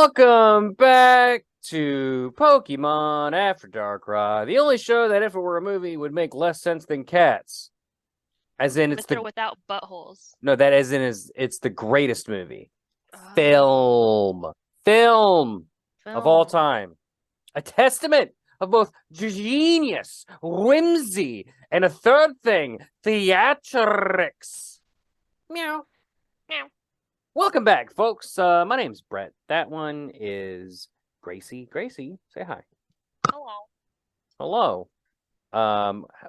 Welcome back to Pokemon After Darkrai, the only show that if it were a movie would make less sense than Cats. As in, it's With or without buttholes. no, that as in is it's the greatest movie, Oh, film of all film. time. A testament of both genius, whimsy, and a third thing, theatrics. Meow. Meow. Welcome back, folks. My name's Bret. That one is Gracie. Gracie, say hi. Hello. Hello.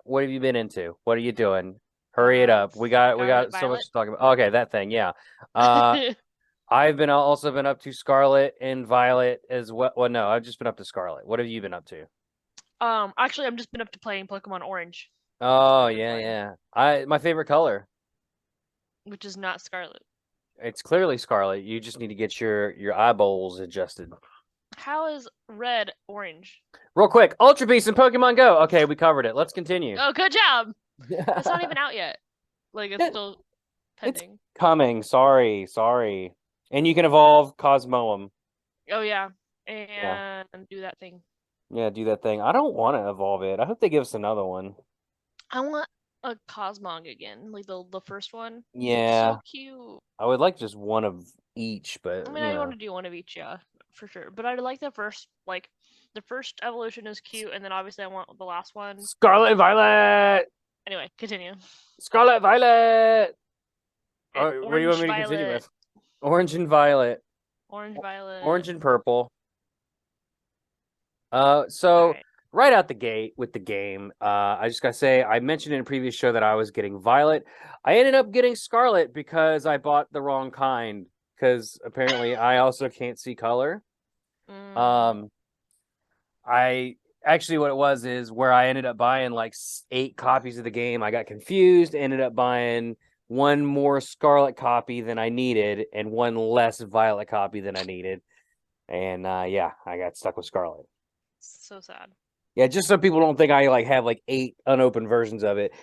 What have you been into? What are you doing? Hurry it up. We got Scarlet so much Violet. to talk about. Okay, that thing, yeah. I've also been up to Scarlet and Violet as well. Well, no, I've just been up to Scarlet. What have you been up to? Actually, I'm just been up to playing Pokemon Orange. Oh, yeah, yeah. My favorite color. Which is not Scarlet. It's clearly Scarlet. You just need to get your eyeballs adjusted. How is red orange? Real quick, Ultra Beast and Pokemon Go. Okay, we covered it. Let's continue. Oh, good job. It's not even out yet. Like it's still pending. It's coming. Sorry. And you can evolve Cosmoem. Oh yeah, Yeah. and do that thing. Yeah, do that thing. I don't want to evolve it. I hope they give us another one. I want a Cosmog again, like the first one. Yeah. So cute. I would like just one of each, but I mean, I want to do one of each, yeah, for sure. But I like the first evolution is cute, and then obviously I want the last one. Scarlet Violet. Anyway, continue. Scarlet Violet. And What do you want me to Violet, continue with? Orange and Violet. Orange Violet. Orange and purple. So right. right out the gate with the game, I just gotta say, I mentioned in a previous show that I was getting Violet. I ended up getting Scarlet because I bought the wrong kind. Because apparently I also can't see color. I actually what it was is where I ended up buying like 8 copies of the game. I got confused, ended up buying one more Scarlet copy than I needed and one less Violet copy than I needed. And yeah, I got stuck with Scarlet. So sad. Yeah, just so people don't think I have 8 unopened versions of it.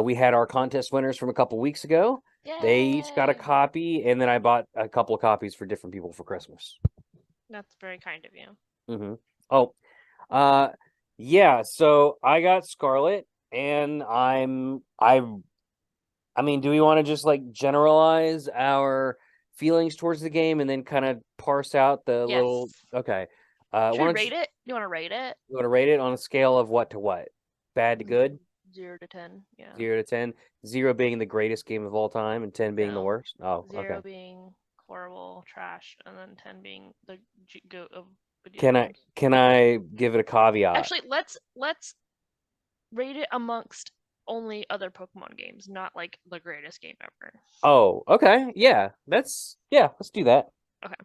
We had our contest winners from a couple weeks ago. Yay! They each got a copy, and then I bought a couple of copies for different people for Christmas. That's very kind of you. Mm-hmm. Oh, yeah. So I got Scarlet, and I mean, do we want to just generalize our feelings towards the game and then kind of parse out the Yes. little? Okay. Should we rate it? You want to rate it? You want to rate it on a scale of what to what? Bad to good? 0 to 10. Yeah. 0 to 10. 0 being the greatest game of all time, and 10 being the worst. Oh, 0 okay. being horrible, trash, and then 10 being the goat of video Can I give it a caveat? Actually, let's rate it amongst only other Pokemon games, not like the greatest game ever. Oh, okay. Yeah, let's do that. Okay.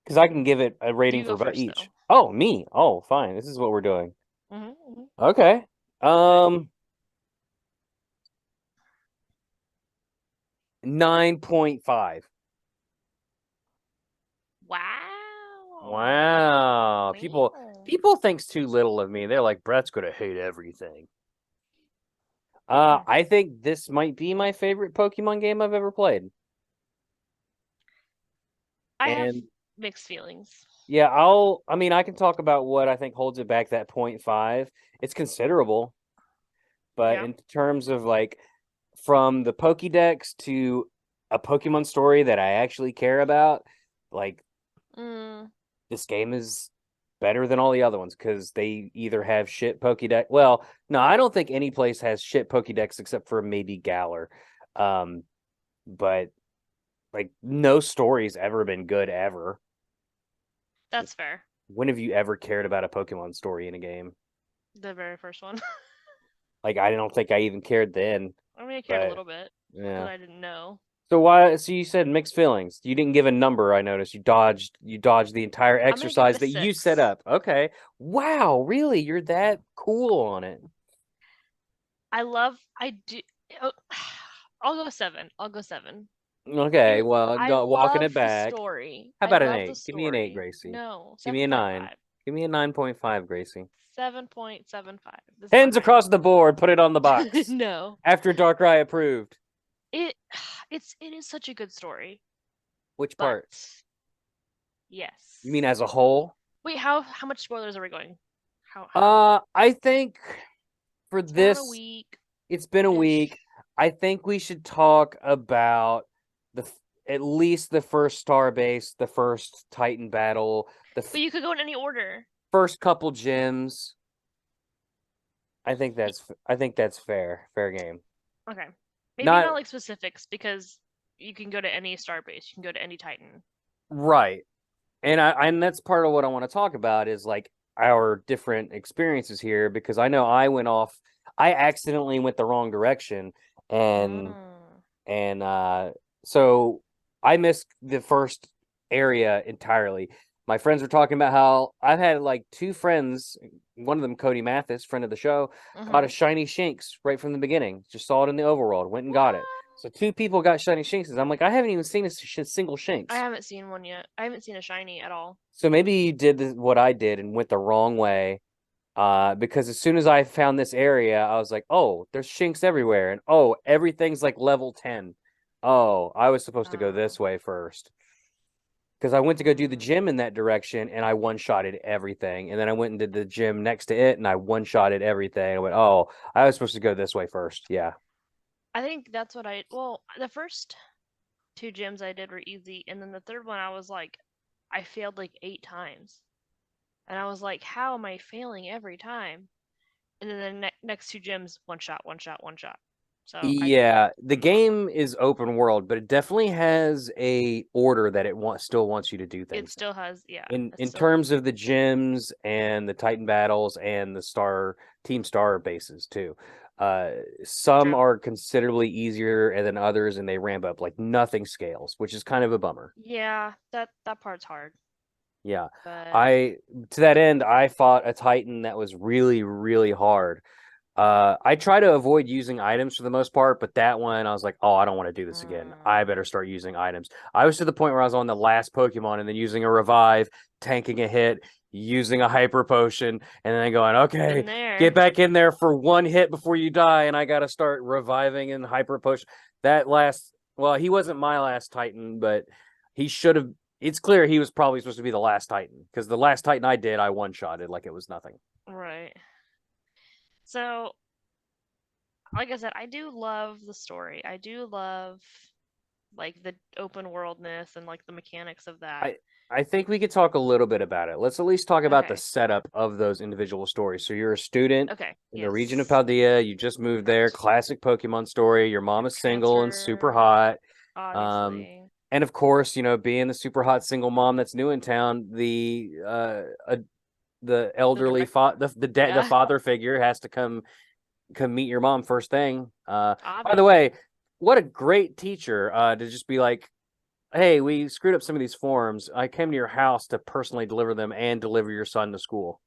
Because I can give it a rating for first, each. though. Oh, me. Oh, fine. This is what we're doing. Mm-hmm. Okay. 9.5. Wow. People thinks too little of me. They're like, Brett's gonna hate everything. I think this might be my favorite Pokemon game I've ever played. I have mixed feelings. Yeah, I can talk about what I think holds it back, that 0.5. It's considerable. But in terms of from the Pokedex to a Pokemon story that I actually care about, this game is better than all the other ones because they either have shit Pokedex. Well, no, I don't think any place has shit Pokedex except for maybe Galar. But no story's ever been good ever. That's fair. When have you ever cared about a Pokemon story in a game? The very first one. I don't think I even cared then. I mean, I cared a little bit. Yeah. But I didn't know. So you said mixed feelings. You didn't give a number, I noticed. You dodged the entire exercise that you set up. Okay. Wow, really? You're that cool on it. I'll go 7. Okay, well, walking it back. Story. How about an 8? Give me an 8, Gracie. No, give me a 9. Give me a 9.5, Gracie. 7.75. Hands across the board. Put it on the box. No. After DARKRAI approved. It is such a good story. Which part? You Yes. mean as a whole? Wait, how much spoilers are we going? How? I think for It's been on a this, week it's been a week. ish. I think we should talk about at least the first star base, the first Titan battle, But you could go in any order. first couple gyms. Y- I think that's fair. Fair game. Okay. Maybe Not not like specifics because you can go to any star base. You can go to any Titan. right. And that's part of what I want to talk about is like our different experiences here because I know I accidentally went the wrong direction and Mm. and so I missed the first area entirely. My friends were talking about how I've had like two friends, one of them Cody Mathis, friend of the show, got a Mm-hmm. shiny Shinx right from the beginning. Just saw it in the overworld, went and got it. What? So two people got shiny Shinxes. I'm like, I haven't even seen a single I Shinx. haven't seen one yet. I haven't seen a shiny at all. So maybe you did what I did and went the wrong way. Because as soon as I found this area, I was like, oh, there's Shinx everywhere, and oh, everything's like level 10. Oh, I was supposed to go Oh. this way first. Because I went to go do the Mm. gym in that direction and I one-shotted everything. And then I went and did the gym next to it and I one-shotted everything. I went, oh, I was supposed to go this way first. Yeah. I think that's what well, the first two gyms I did were easy, and then the third one I was like, I failed like 8 times. And I was like, how am I failing every time? And then the next two gyms, one shot, one shot, one shot. So I Yeah, the don't know. game is open world, but it definitely has a order that still wants you to do It things. still has, yeah, it In still terms of the gyms and the Titan battles and the Team Star bases too. Uh, some true. are considerably easier than others, and they ramp up like nothing scales, which is kind of a bummer. Yeah, that part's hard, Yeah, but I to that end, I fought a Titan that was really, really hard. I try to avoid using items for the most part, but that one I was like, oh, I don't want to do this again. I mm, better start using items. I was to the point where I was on the last Pokemon and then using a revive, tanking a hit, using a hyper potion, and then going, okay, been get there. back in there for one hit before you die, and I gotta start reviving and hyper push. That last well, he wasn't my last Titan, but he should have it's clear he was probably supposed to be the last Titan, because the last Titan I did, I one-shotted like it was nothing. Right. So, like I said, I do love the story. I do love like the open worldness and like the mechanics of that. I I think we could talk a little bit about it. Let's at least talk about the Okay. setup of those individual stories. So you're a student Okay. in the region of Yes. Paldea. You just moved there. Correct. Classic Pokemon story. Your mom Yep. is single and super Cancer, hot. Um, obviously. and of course, being the super hot single mom that's new in town, the The elderly direct. the Yeah. father figure has to come meet your mom first thing. By the Obviously. way, what a great teacher to just be like, hey, we screwed up some of these forms. I came to your house to personally deliver them and deliver your son to school.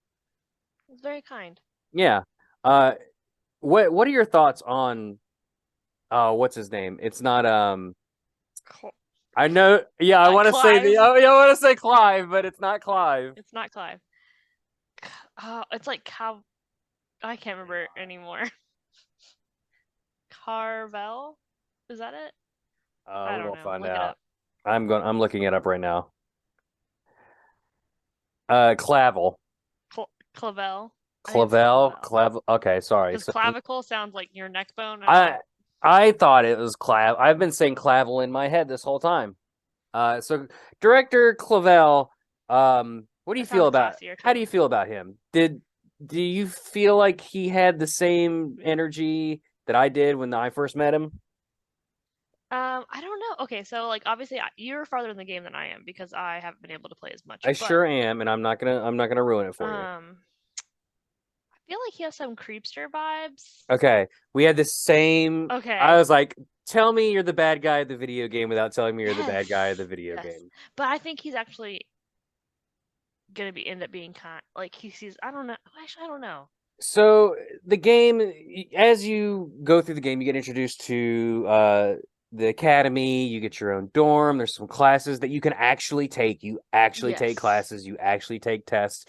It's very kind. Yeah. Uh, what are your thoughts on what's his name? It's not Cl- I know. Yeah, I want to say Clive. I want to say Clive, but it's not Clive. It's not Clive. It's like Cal. I can't remember anymore. Carvel? Is that it? I We're don't gonna know. find Look it out. up. I'm looking it up right now. Clavel. Clavel. I think it's Clavel, Clavel. Clavel. Okay, sorry. Because So clavicle sounds like your neck bone. I I don't. I thought it was Clav. I've been saying Clavel in my head this whole time. So director Clavel, what do you It feel sounds about? classier How too. do you feel about him? Do you feel like he had the same energy that I did when I first met him? I don't know. Okay, so like obviously you're farther in the game than I am because I haven't been able to play as much. I But sure am, and I'm not gonna ruin it for you. um, I feel like he has some creepster vibes. Okay, we had the same. I Okay. was like, tell me you're the bad guy of the video game without telling me you're the bad guy of the Yes. video Yes. game. But I think he's actually gonna be end up being kind. Like he sees. I don't know. Actually, I don't know. So the game, as you go through the game, you get introduced to the academy. You get your own dorm. There's some classes that you can actually take. You actually take Yes. classes. You actually take tests.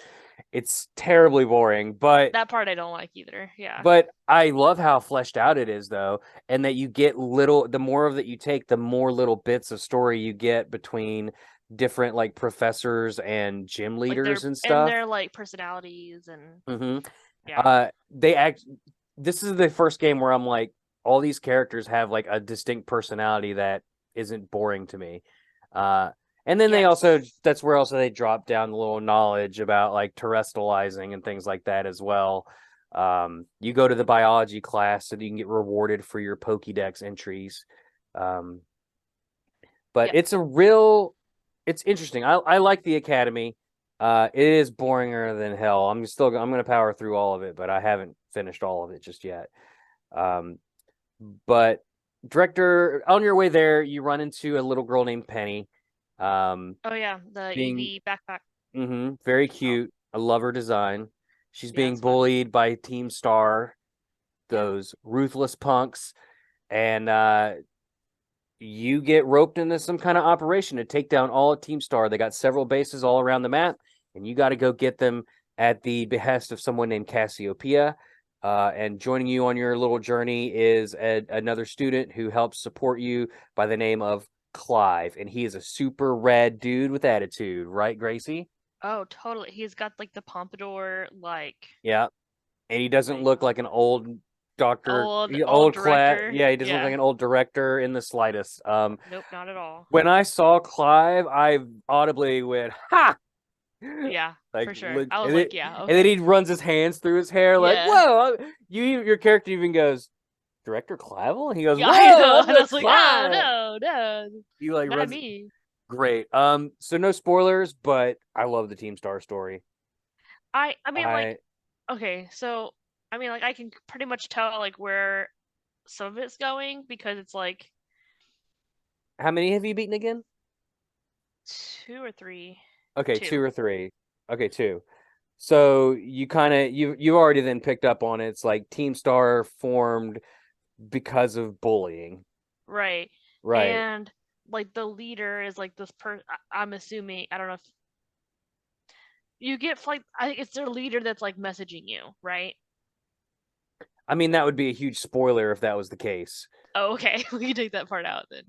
It's terribly boring, That part I don't like either. Yeah. but I love how fleshed out it is, though, and that you get the more of that you take, the more little bits of story you get between different like professors and gym Like leaders and and stuff. their like personalities and Hmm. yeah. They act. This is the first game where I'm like, all these characters have like a distinct personality that isn't boring to me. Uh, and then they also Yes. that's where also they drop down a little knowledge about like terrestrializing and things like that as well. You go to the biology class so that you can get rewarded for your Pokedex entries. Um, but Yep. it's interesting. I like the Academy. It is boringer than hell. I'm gonna power through all of it, but I haven't finished all of it just yet. Um, but director, on your way there, you run into a little girl named Penny. Oh yeah, the Being Eevee backpack. very Oh, cute. I love her design. She's yeah, being it's fun. bullied by Team Star, Yeah. those ruthless punks, and you get roped into some kind of operation to take down all of Team Star. They got several bases all around the map, and you got to go get them at the behest of someone named Cassiopeia. And joining you on your little journey is another student who helps support you by the name of Clive, and he is a super rad dude with attitude, right, Gracie? Oh, totally. He's got like the pompadour, Yeah, and he doesn't like look like an old doctor, old old class. director. Yeah, he doesn't look like Yeah. an old director in the slightest. Nope, not at all. When I saw Clive, I audibly went, "Ha!" Yeah, Like, for sure. I was and, like, yeah, and then okay. he runs his hands through his hair, like, Yeah. "Whoa!" Your character even goes, "Director Clive?" And he goes, Yeah, I "Whoa, know. I'm And I the was like, oh Clive." no, no, He like not runs. me. Great. So no spoilers, but I love the Team Star story. I mean like I okay, so I mean like I can pretty much tell like where some of it's going because it's like How many have you beaten again? two or three. Okay, two Two. or three. Okay, two. So you kind of you already then picked up on it. It's like Team Star formed because of bullying, Right. right? And like the leader is like this I'm assuming, I don't know if you get like I think it's their leader that's like messaging you, right? I mean, that would be a huge spoiler if that was the case. Oh, okay. We can take that part out then.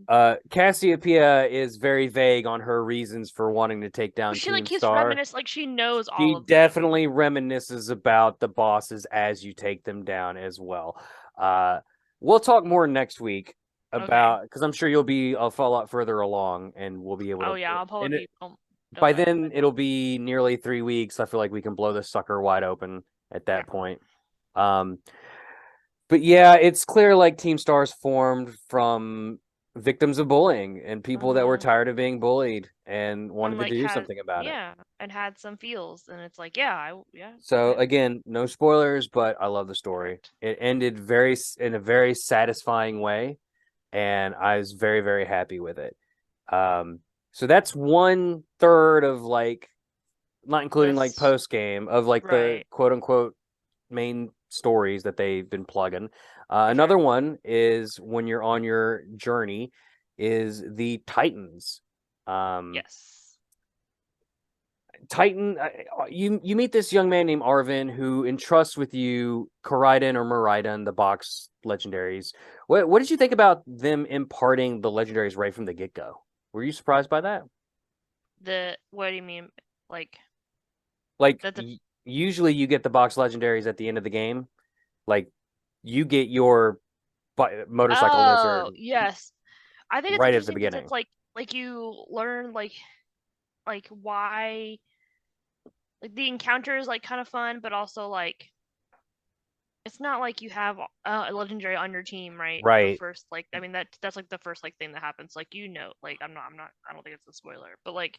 Cassiopeia is very vague on her reasons for wanting to take But down she like Team keeps Star. reminiscing like she knows all She of them. definitely reminisces about the bosses as you take them down as well. Uh, we'll talk more next week Okay. about because I'm sure you'll be a lot further along and we'll be able Oh to. yeah, I'll probably And be done by by then, then. it'll be nearly 3 weeks. I feel like we can blow this sucker wide open at Yeah. that point. Um, but yeah, it's clear like Team Stars formed from victims of bullying and people that were Mhm. tired of being bullied and And wanted to like do had something about it. yeah, and had some feels and it's like, yeah, yeah, go So ahead. again, no spoilers, but I love the story. Correct. It ended in a very satisfying way, and I was very, very happy with it. Um, so that's 1/3 of like, not including like This post game of like the right. quote unquote main stories that they've been plugging. Okay. Another one is when you're on your journey is the Titans. Um, Yes. Titan, you meet this young man named Arvin who entrusts with you Koraidon or Miraidon, the box legendaries. What did you think about them imparting the legendaries right from the get go? Were you surprised by that? The what do you mean? Like Like that the usually you get the box legendaries at the end of the game. Like you get your motorcycle oh lizard yes. I think it's right at the interesting because it's beginning. like you learn like why like the encounter is like kind of fun, but also like it's not like you have a legendary on your team, right? The Right. first like I mean that's like the first like thing that happens. Like like I'm not I don't think it's a spoiler, but like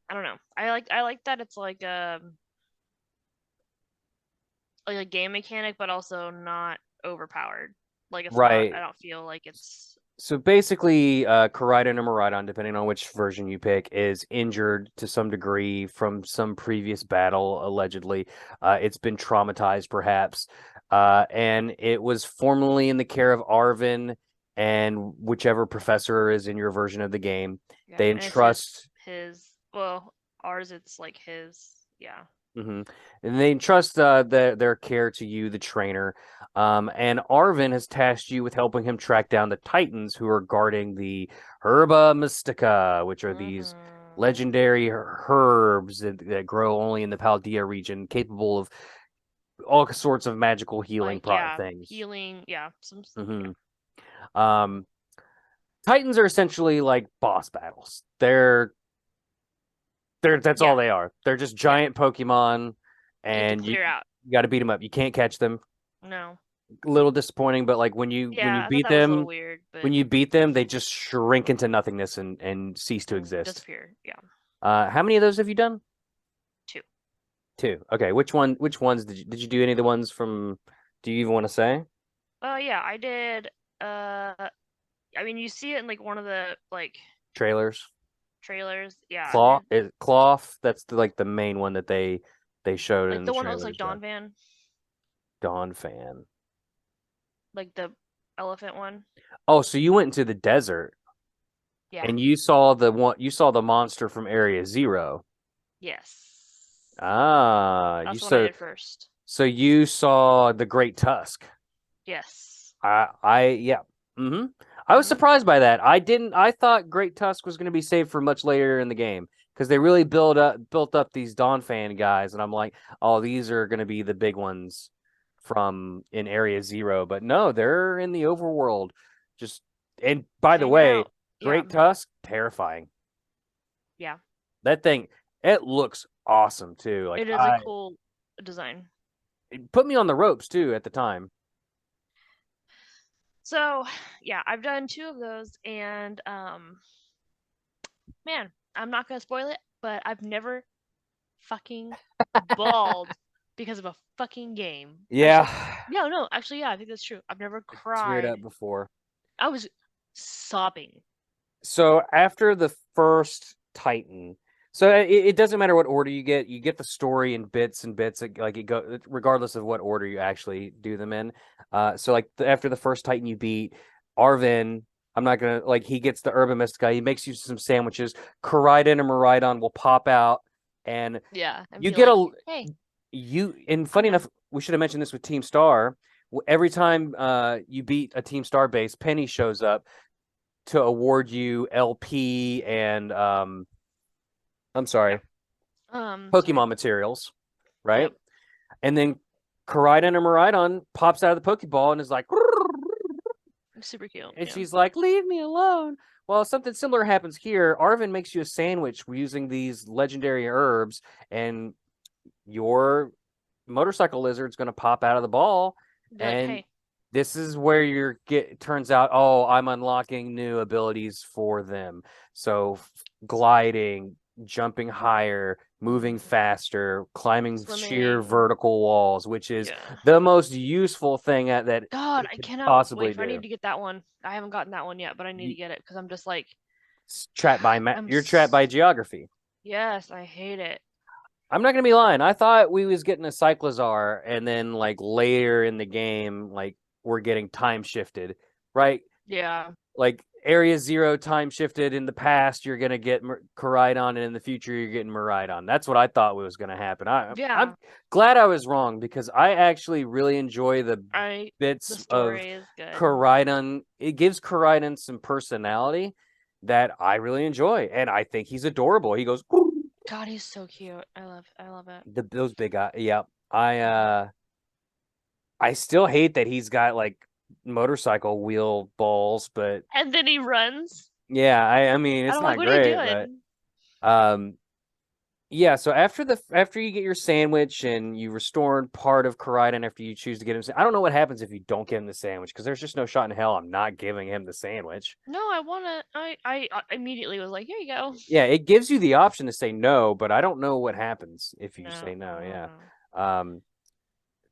I don't know. I like that it's like a game mechanic, but also not overpowered. Like it's not. I Right. don't feel like it's So basically, Koraidon or Miraidon, depending on which version you pick, is injured to some degree from some previous battle, allegedly. It's been traumatized, perhaps. And it was formerly in the care of Arvin and whichever professor is in your version of the game. yeah, They and it's his entrust his well ours it's like his yeah hmm And they entrust their care to you, the trainer. And Arvin has tasked you with helping him track down the Titans who are guarding the Herba Mystica, which are these Mm-hmm. legendary herbs that grow only in the Paldea region, capable of all sorts of magical healing Like, yeah, things. healing. Yeah, some. Yeah. hmm Um, Titans are essentially like boss battles. They're that's all Yeah. they are. They're just Yeah. giant Pokemon, You have to and you clear out. got to beat them up. You can't catch them. No. A little disappointing, but like Yeah, I thought that was a little weird, when but you beat them, they just shrink into nothingness and cease to exist. disappear. Yeah. How many of those have you done? Two. Two. Okay, which ones did you do any of the ones from? Do you even want to say Oh yeah, I did. I mean, you see it in like one of the like trailers? trailers. Yeah, I Claw did. is Cloth. That's like the main one that they showed Like in the the one that looks like trailers. Yeah. Dawn Van, Dawn fan. like the elephant one. Oh, so you went into the desert Yeah. and you saw the monster from Area Zero. Yes. Ah, you That's what I so did first. so you saw the Great Tusk. Yes. Yeah. hmm I was Mhm. surprised by that. I thought Great Tusk was going to be saved for much later in the game because they really built up these Donphan guys, and I'm like, oh, these are going to be the big ones from in Area Zero, but no, they're in the overworld. Just and by the Hanging way, out. Yeah. Great Tusk, terrifying. Yeah. That thing, it looks awesome too. Like It is a cool design. it put me on the ropes too at the time. So, yeah, I've done two of those, and man, I'm not gonna spoil it, but I've never fucking bawled because of a fucking game. Yeah, Actually, no, actually, yeah, I think that's true. I've never teared cried. up before. I was sobbing. So after the first Titan, so it doesn't matter what order you get. You get the story in bits and bits. Like it go regardless of what order you actually do them in. So like after the first Titan you beat, Arvin. I'm not gonna like he gets the Urban Mystica. He makes you some sandwiches. Koraidon and Miraidon will pop out, and Yeah, and you be get like, a hey, you. And I'm funny done. enough, we should have mentioned this with Team Star. Every time you beat a Team Star base, Penny shows up to award you LP and I'm Yeah. sorry, Sorry. Pokemon materials, right? Yep. And then Koraidon or Miraidon pops out of the Pokeball and is like, Super cute. and Yeah. she's like, "Leave me alone." Well, something similar happens here. Arvin makes you a sandwich using these legendary herbs, and your motorcycle lizard's going to pop out of the ball, Be like, and hey, this is where turns out, oh, I'm unlocking new abilities for them. So gliding, jumping higher, moving faster, climbing sheer swimming. vertical walls, which is Yeah. the most useful thing that God, it I could cannot wait possibly for I do. need to get that one. I haven't gotten that one yet, but I need to You, get it because I'm just like, I'm. you're trapped by geography. Yes, I hate it. I'm not gonna be lying. I thought we was getting a Cyclizar, and then like later in the game, like we're getting time shifted, right? Yeah. Like Area Zero time shifted in the past, you're gonna get Koraidon, and in the future, you're getting Miraidon. That's what I thought was gonna happen. I'm Yeah. glad I was wrong because I actually really enjoy the The bits of story is good. Koraidon. It gives Koraidon some personality that I really enjoy, and I think he's adorable. He goes. God, he's so cute. I love it. Those big eyes. Yeah. I still hate that he's got like motorcycle wheel balls, but And then he runs. yeah, I mean And it's I'm like, not what are you great, but doing? um yeah, so after you get your sandwich and you restore part of Koraidon after you choose to get him, I don't know what happens if you don't give him the sandwich because there's just no shot in hell I'm not giving him the sandwich. No, I wanna. I immediately was like, here you go. Yeah, it gives you the option to say no, but I don't know what happens if you No, say no. I don't Yeah. know.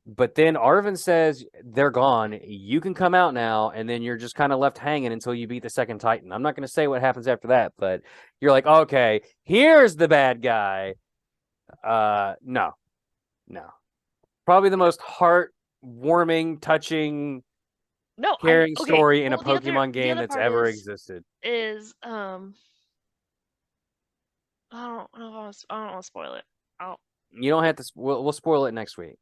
But then Arvin says they're gone. You can come out now, and then you're just kind of left hanging until you beat the second Titan. I'm not going to say what happens after that, but you're like, okay, here's the bad guy. No, no. Probably the No, most heartwarming, touching, no. I caring okay. story in a Well, Pokemon the game other that's part ever existed. is I don't know if I don't want to spoil it. Oh, You don't have to. We'll spoil it next week.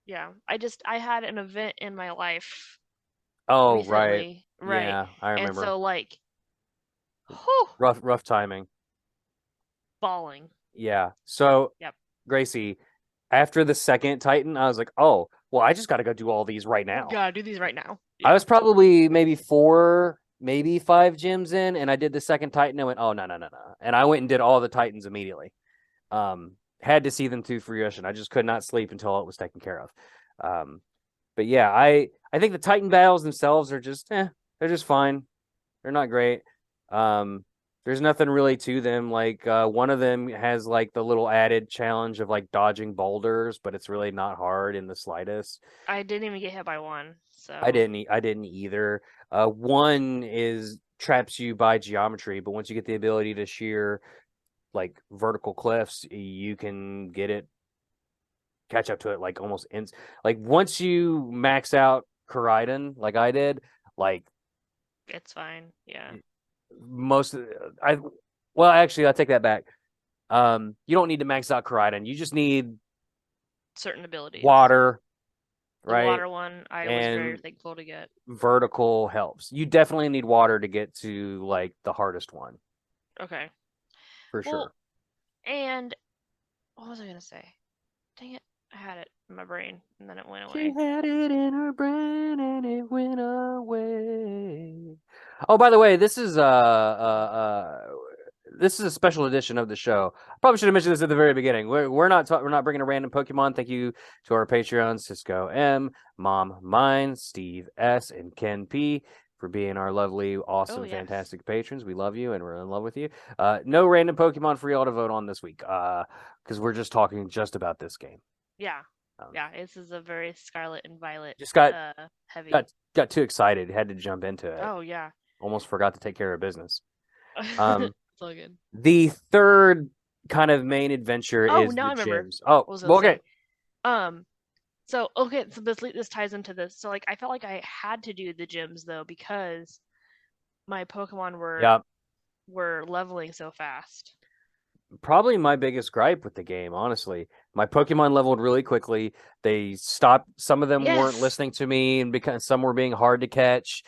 Yeah, I had an event in my life Oh, right. recently, right? Yeah, I And remember. so like, whew, Rough timing. bawling. Yeah. So, Yep. Gracie, after the second Titan, I was like, oh, well, I just got to go do all these right now. Gotta do these right now. I Yeah. was probably maybe 4, maybe 5 gyms in, and I did the second Titan and went, oh, no, no, no, no. And I went and did all the Titans immediately. Had to see them to fruition. I just could not sleep until it was taken care of. But yeah, I think the Titan battles themselves are just they're just fine. They're not great. There's nothing really to them. Like one of them has like the little added challenge of like dodging boulders, but it's really not hard in the slightest. I didn't even get hit by one, I so didn't. I didn't either. One is traps you by geometry, but once you get the ability to shear like vertical cliffs, you can get it catch up to it like almost like once you max out Koraidon like I did, like it's fine. Yeah. most I well actually I take that back. You don't need to max out Koraidon. You just need Certain abilities. water, The right? water one I was very And thankful to get. vertical helps. You definitely need water to get to like the hardest one Okay. for Well, sure. and what was I gonna say? Dang it. I had it in my brain and then it went She away. had it in her brain and it went away. Oh, by the way, this is a special edition of the show. Probably should have mentioned this at the very beginning. We're not bringing a random Pokemon. Thank you to our Patreon, Cisco M, Mom Mine, Steve S, and Ken P for being our lovely, Oh awesome, yes. fantastic patrons. We love you and we're in love with you. No random Pokemon for y'all to vote on this week. Because we're just talking just about this game. Yeah. Um, Yeah. This is a very Scarlet and Violet just got heavy. got too excited, had to jump into it. Oh yeah. Almost forgot to take care of business. It's all good. The third kind of main adventure Oh, is now the I remember gyms. Oh, what I was gonna well, okay. say. Um, so okay, so this ties into this. So like I felt like I had to do the gyms though because my Pokemon Yeah, were leveling so fast. probably my biggest gripe with the game, honestly. My Pokemon leveled really quickly. They stopped. Some of them weren't Yes. listening to me, and because some were being hard to catch.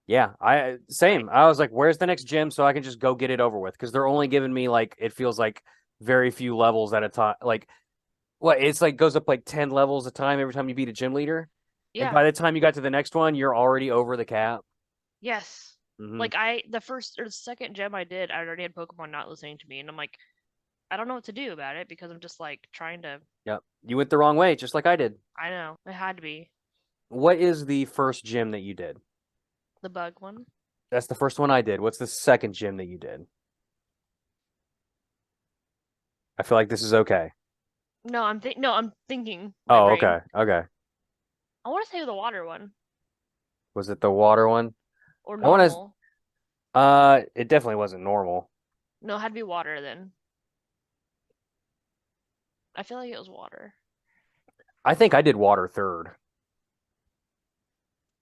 Yeah, I I same. I was like, "Where's the next gym so I can just go get it over with?" Because they're only giving me like it feels like very few levels at a time. Like what it's like goes up like 10 levels a time every time you beat a gym leader. And yeah. by the time you got to the next one, you're already over the cap. Yes. Hmm. Like the first or the second gem I did, I already had Pokemon not listening to me, and I'm like, I don't know what to do about it because I'm just like trying to. Yep. You went the wrong way, just like I did. I know it had to be What is the first gym that you did? the bug one. That's the first one I did. What's the second gym that you did? I feel like this is okay. No, I'm thinking my Oh, brain. okay. Okay. I want to say the water one Was it the water one? or I want to normal. it definitely wasn't normal. No, it had to be water then. I feel like it was water. I think I did water third.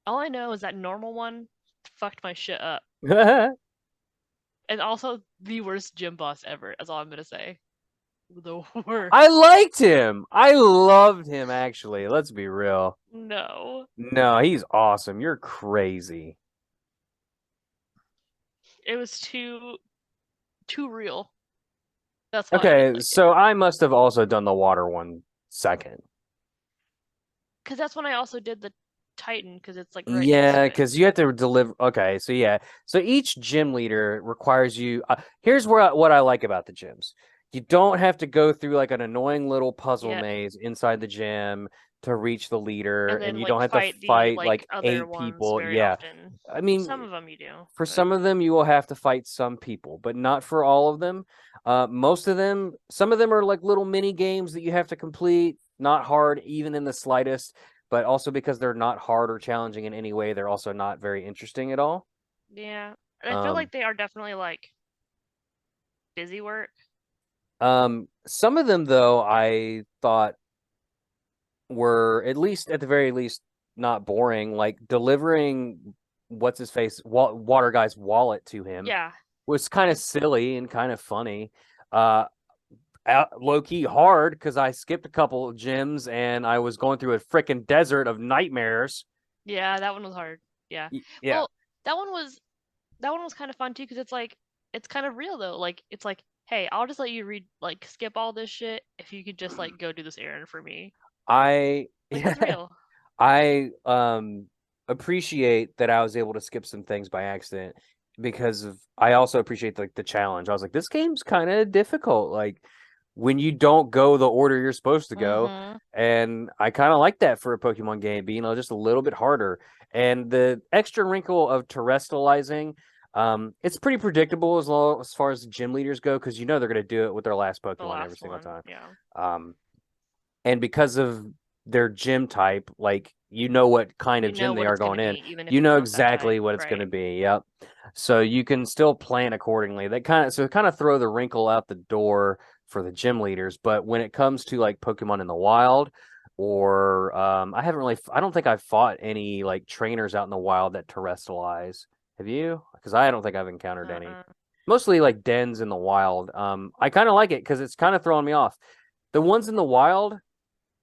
All I know is that normal one fucked my shit up. I And also the worst gym boss ever. That's all I'm gonna say. The worst. liked him. I loved him actually. Let's be real. No. No, he's awesome. You're crazy. It was too real. That's why I didn't Okay, like it. so I must have also done the water one second. Because that's when I also did the Titan, because it's like right next Yeah, to it. because you have to deliver. Okay, so yeah, so each gym leader requires you. Here's what I like about the gyms. You don't have to go through like an annoying little puzzle Yep. maze inside the gym to reach the leader, And and then you like don't have to fight the fight like like other 8 people. ones very Yeah, often. I mean, Some of them you do, for but some of them you will have to fight some people, but not for all of them. Most of them, some of them are like little mini games that you have to complete, not hard even in the slightest, but also because they're not hard or challenging in any way, they're also not very interesting at all. yeah. And I feel Um, like they are definitely like busy work. some of them though, I thought were at least at the very least not boring. Like delivering what's his face water guy's wallet to him Yeah. was kind of silly and kind of funny. Uh, low key hard because I skipped a couple of gyms and I was going through a freaking desert of nightmares. Yeah, that one was hard. Yeah. Yeah, Well, that one was that one was kind of fun too because it's kind of real though. Like it's like, hey, I'll just let you read like skip all this shit if you could just like go do this errand for me. I Like that's yeah, real. I appreciate that I was able to skip some things by accident because of I also appreciate like the challenge. I was like, this game's kind of difficult. Like when you don't go the order you're supposed to go. Mm-hmm. And I kind of like that for a Pokemon game, being just a little bit harder. And the extra wrinkle of terrestrializing, it's pretty predictable as far as the gym leaders go, because they're going to do it with their last The Pokemon every last single one. time. Yeah. Um, and because of their gym type, like what kind You of know gym they what are it's gonna going in, be, even if you it's know not that type. exactly what it's going to Right. be. Yep. So you can still plan accordingly. That kind of throw the wrinkle out the door for the gym leaders. But when it comes to like Pokemon in the wild, or I don't think I've fought any like trainers out in the wild that terrestrialize. Have you? Because I don't think I've encountered any. Uh-uh. Mostly like dens in the wild. I kind of like it because it's kind of throwing me off. The ones in the wild,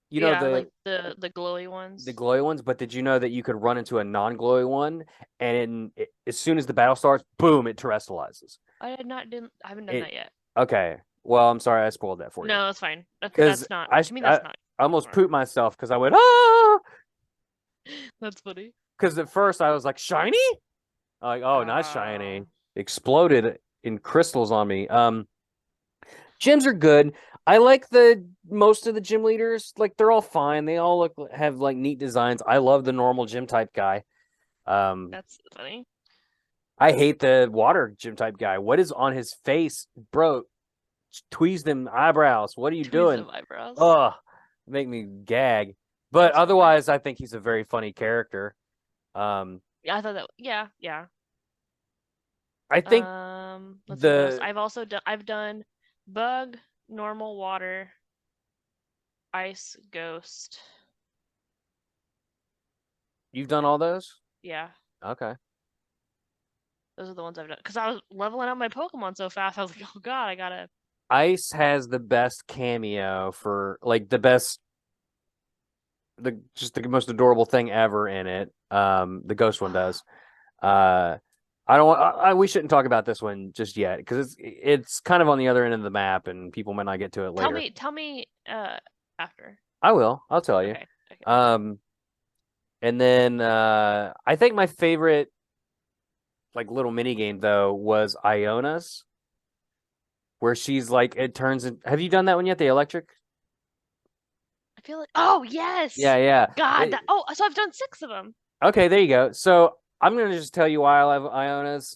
Yeah, the like the glowy the ones. glowy ones, but did you know that you could run into a non-glowy one, and as soon as the battle starts, boom, it terrestrializes. I haven't done It that yet. Okay. Well, I'm sorry I spoiled that for you No, that's fine. because That's not I to me. I That's not. almost Whatever. pooped myself because I went ah That's funny. because at first I was like shiny, I'm like oh not shiny, Oh, exploded in crystals on me. Gyms are good. I like the most of the gym leaders. Like they're all fine. They all have like neat designs. I love the normal gym type guy. Um, that's funny. I hate the water gym type guy. What is on his face, bro? Tweeze them eyebrows. What are you Tweeze doing? of eyebrows. Ugh, make me gag. But That's funny. otherwise, I think he's a very funny character. Um, Yeah, I thought that. Yeah, yeah. I think Let's see what else. the I've done bug, normal water, ice, ghost. you've done all those. Yeah, Okay. those are the ones I've done. Because I was leveling up my Pokemon so fast, I was like, oh god, I gotta. Ice has the best cameo for like the best just the most adorable thing ever in it. The ghost one does. Uh, I don't. We shouldn't talk about this one just yet because it's kind of on the other end of the map, and people might not get to it later. Tell me. After. I will. I'll tell you. Okay. Okay. Um, and then I think my favorite like little mini game though was Iona's, where she's like it turns. Have you done that one yet? The electric. I feel like. Oh yes. Yeah, yeah. God. Oh, so I've done 6 of them. Okay, there you go. So I'm gonna just tell you why I love Iona's.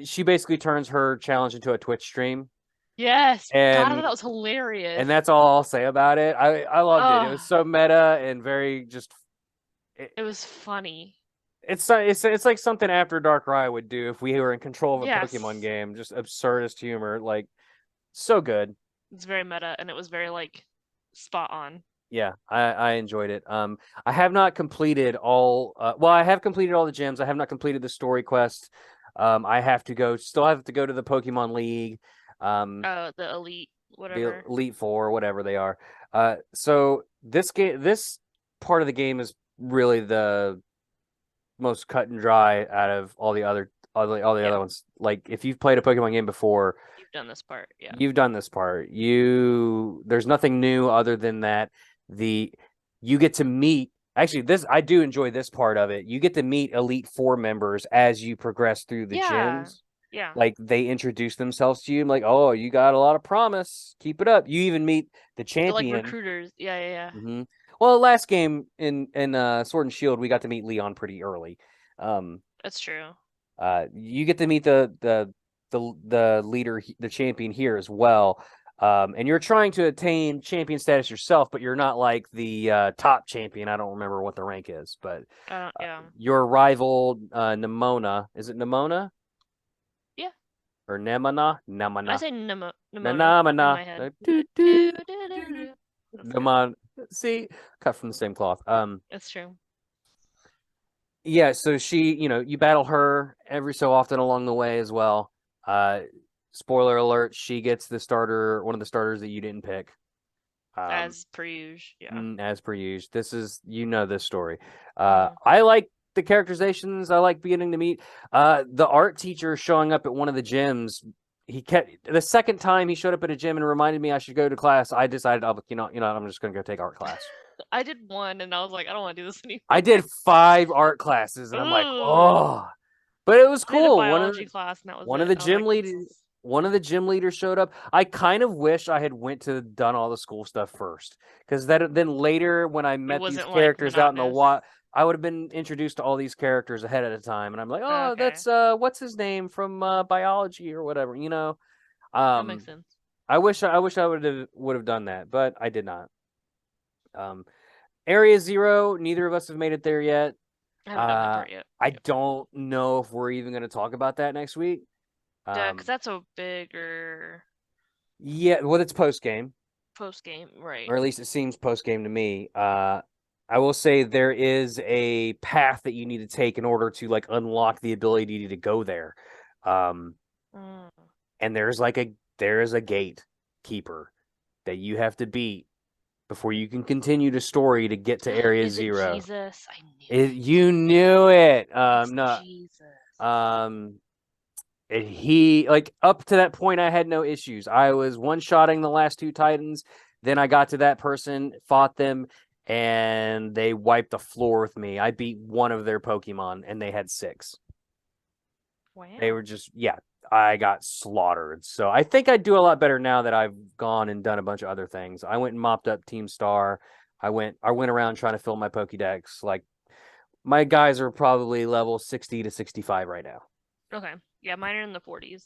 She basically turns her challenge into a Twitch stream, Yes. God, I thought and that was hilarious. that's all I'll say about it. I loved it. It was Oh, so meta and very just. It, it was funny. it's like something after DARKRAI would do if we were in control of a Pokemon Yes. game. Just absurdist humor, like so good. It's very meta, and it was very like spot on. Yeah, I enjoyed it. I have not completed all. Well, I have completed all the gyms. I have not completed the story quest. I have to go. Still have to go to the Pokemon League. The elite, The whatever. Elite Four, whatever they are. So this part of the game is really the most cut and dry out of all the Yeah, other ones. Like if you've played a Pokemon game before, you've done this part. Yeah. you've done this part. There's nothing new other than that. The you get to meet actually this I do enjoy this part of it. You get to meet Elite Four members as you progress through the Yeah. gyms. Yeah. Like they introduce themselves to you. I'm like, oh, you got a lot of promise. Keep it up. You even meet the They're like champion. recruiters. Yeah, yeah, yeah. Hmm. Well, last game in Sword and Shield, we got to meet Leon pretty early. Um, That's true. you get to meet the leader, the champion here as well. And you're trying to attain champion status yourself, but you're not like the top champion. I don't remember what the rank is, but I don't. Yeah. your rival Nemona, is it Nemona Yeah. or Nemona? I Nemona. say Nimona in Nemona. my head. Do, do. Do, do, do, do. That's good. Nemon. See, cut from the same cloth. It's true. Yeah, so she, you battle her every so often along the way as well. Uh, spoiler alert, she gets the starter, one of the starters that you didn't pick. As per usual, yeah. As per usual. This is, this story. Mhm. I like the characterizations. I like beginning to meet the art teacher showing up at one of the gyms. He kept the second time he showed up at a gym and reminded me I should go to class. I decided, I'm just gonna go take art class. I did one, and I was like, I don't want to do this anymore. I did 5 art classes, and I'm like, Ooh. oh, but it was I did a cool. biology class, and that was One of it. the I was like, gym leaders, one of the gym leaders showed up. I kind of wish I had went to done all the school stuff first, because then later when I it met these wasn't like characters out in the monotonous. wild, I would have been introduced to all these characters ahead of the time, and I'm like, oh, Okay, that's what's his name from biology or whatever, that makes sense. I wish I would have done that, but I did not. Area 0, neither of us have made it there yet. I haven't done that part yet. I don't know if we're even going to talk about that next week. Yeah, because that's a bigger Yeah, well, it's post game, post game, right? or at least it seems post game to me. I will say there is a path that you need to take in order to like unlock the ability to go there. And there's a gatekeeper that you have to beat before you can continue the story to get to Area Is it 0. Jesus? I knew it. You knew it. It's No. Jesus. He, like, up to that point I had no issues. I was one-shotting the last 2 Titans, then I got to that person, fought them, and they wiped the floor with me. I beat one of their Pokemon and they had 6. Wow. They were just, I got slaughtered. So I think I'd do a lot better now that I've gone and done a bunch of other things. I went and mopped up Team Star. I went around trying to fill my Pokedex. Like, my guys are probably level 60 to 65 right now. Okay. Yeah, mine are in the 40s.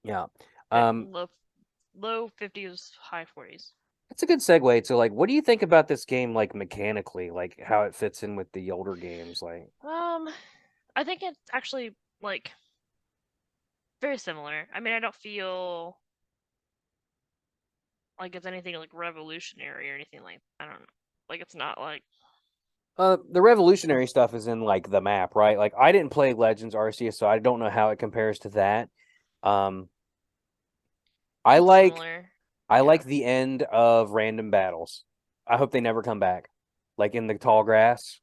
Yeah. Low 50s, high 40s. That's a good segue to, like, what do you think about this game, like, mechanically, like how it fits in with the older games? Like, I think it's actually like very similar. I mean, I don't feel like it's anything like revolutionary or anything like, I don't know. Like, it's not like the revolutionary stuff is in, like, the map, right? Like, I didn't play Legends Arceus, so I don't know how it compares to that. I like similar. I like the end of random battles. I hope they never come back. Like in the tall grass,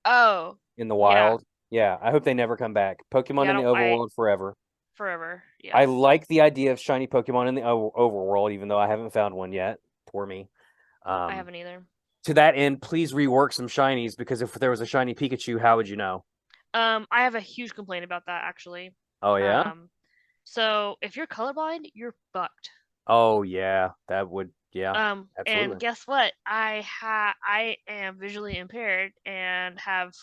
Oh, in the yeah. wild. Yeah, I hope they never come back. Pokemon Yeah, in the overworld forever. forever. Yes. I like the idea of shiny Pokemon in the overworld, even though I haven't found one yet. Poor me. I haven't either. To that end, please rework some shinies, because if there was a shiny Pikachu, how would you know? I have a huge complaint about that actually. Oh yeah. So if you're colorblind, you're fucked. Oh yeah, that would, absolutely. And guess what? I am visually impaired and have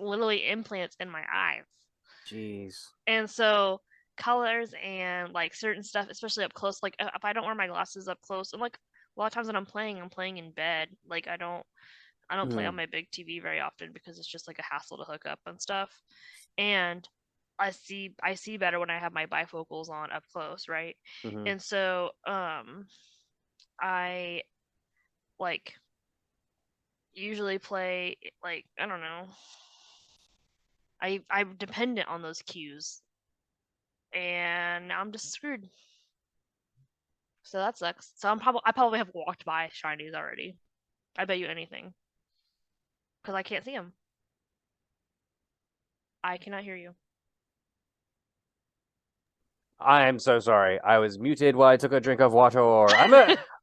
literally implants in my eyes. Jeez. And so colors and like certain stuff, especially up close, like if I don't wear my glasses up close, and like a lot of times when I'm playing in bed. Like I don't play on my big TV very often because it's just like a hassle to hook up and stuff. And I see better when I have my bifocals on up close, right? And so I like usually play like, I don't know. I'm dependent on those cues, and now I'm just screwed. So that sucks. So I probably have walked by shinies already. I bet you anything, because I can't see them. I cannot hear you. I am so sorry. I was muted while I took a drink of water.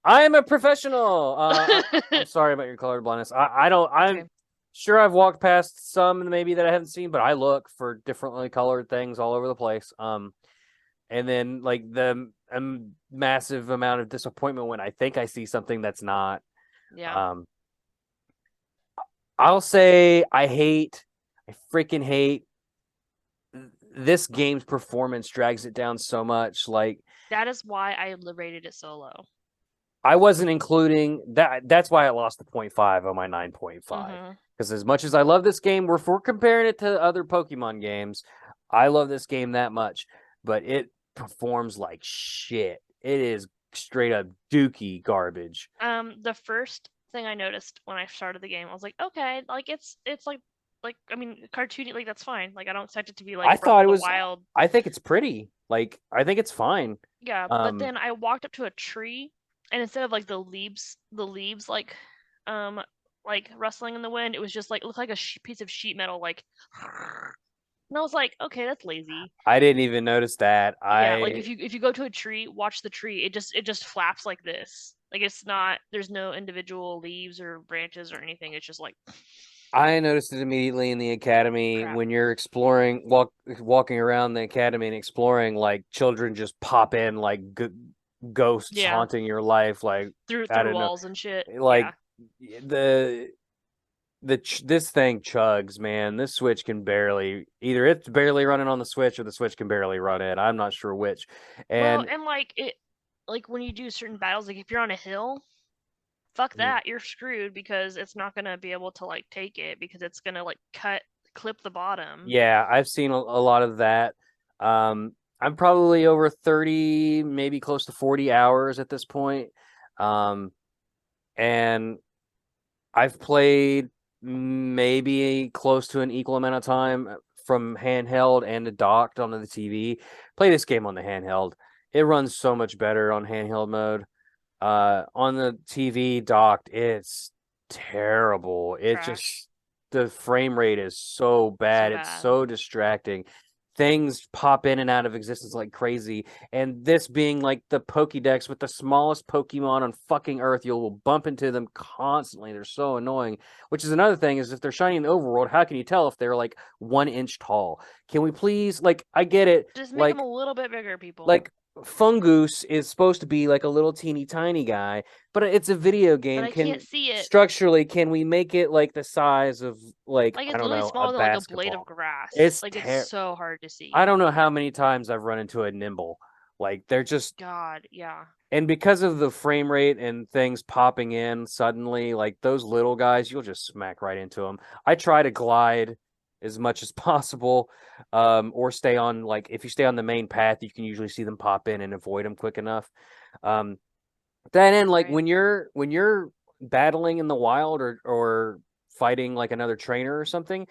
I'm a professional. I'm sorry about your color blindness. I'm okay. Sure I've walked past some maybe that I haven't seen, but I look for differently colored things all over the place. And then like the massive amount of disappointment when I think I see something that's not. Yeah. I'll say I freaking hate this game's performance. Drags it down so much. Like, that is why I rated it so low. I wasn't including that. That's why I lost the 0.5 on my 9.5. Because as much as I love this game, if we're comparing it to other Pokemon games, I love this game that much. But it performs like shit. It is straight up dookie garbage. The first thing I noticed when I started the game, I was like, okay, like it's like like I mean cartoony, like that's fine. Like I don't expect it to be I like Breath thought of it the was. Wild. I think it's pretty. Like I think it's fine. Yeah, but Um, then I walked up to a tree, and instead of like the leaves um like rustling in the wind, it was just like it looked like a piece of sheet metal, like. And I was like, okay, that's lazy. I didn't even notice that. Yeah, like if you go to a tree, watch the tree. It just flaps like this. Like it's not. There's no individual leaves or branches or anything. It's just like I noticed it immediately in the academy crap. when you're walking around the academy and exploring. Like children just pop in like ghosts Yeah, haunting your life. Like through I through don't know. walls and shit. Like Yeah, the this thing chugs, man. This Switch can barely either it's barely running on the Switch or the Switch can barely run it. I'm not sure which. well, And and like when you do certain battles, like if you're on a hill, fuck that, you're screwed because it's not gonna be able to like take it because it's gonna like clip the bottom. yeah, I've seen a lot of that. I'm probably over 30, maybe close to 40 hours at this point. Um, and I've played maybe close to an equal amount of time from handheld and docked onto the TV. Play this game on the handheld. It runs so much better on handheld mode. On the TV docked, it's terrible. It Trash. just the frame rate is so So bad. It's bad. so distracting. Things pop in and out of existence like crazy. And this being like the Pokedex with the smallest Pokemon on fucking Earth, you'll bump into them constantly. They're so annoying. Which is another thing is if they're shiny in the overworld, how can you tell if they're like 1 inch tall? Can we please like I get it, Just make them a little bit bigger, people. like Fungoose is supposed to be like a little teeny tiny guy, but it's a video But game. I can't Can see it. structurally can we make it like the size of like Like I it's don't literally know a smaller than like a blade of basketball? grass. It's Like it's ter so hard to I see. don't know how many times I've run into a Nimble. Like they're just God, yeah. and because of the frame rate and things popping in suddenly, like those little guys, you'll just smack right into them. I try to glide as much as possible, or stay on like if you stay on the main path, you can usually see them pop in and avoid them quick enough. Um, that and like Right. when you're battling in the wild or fighting like another trainer or something,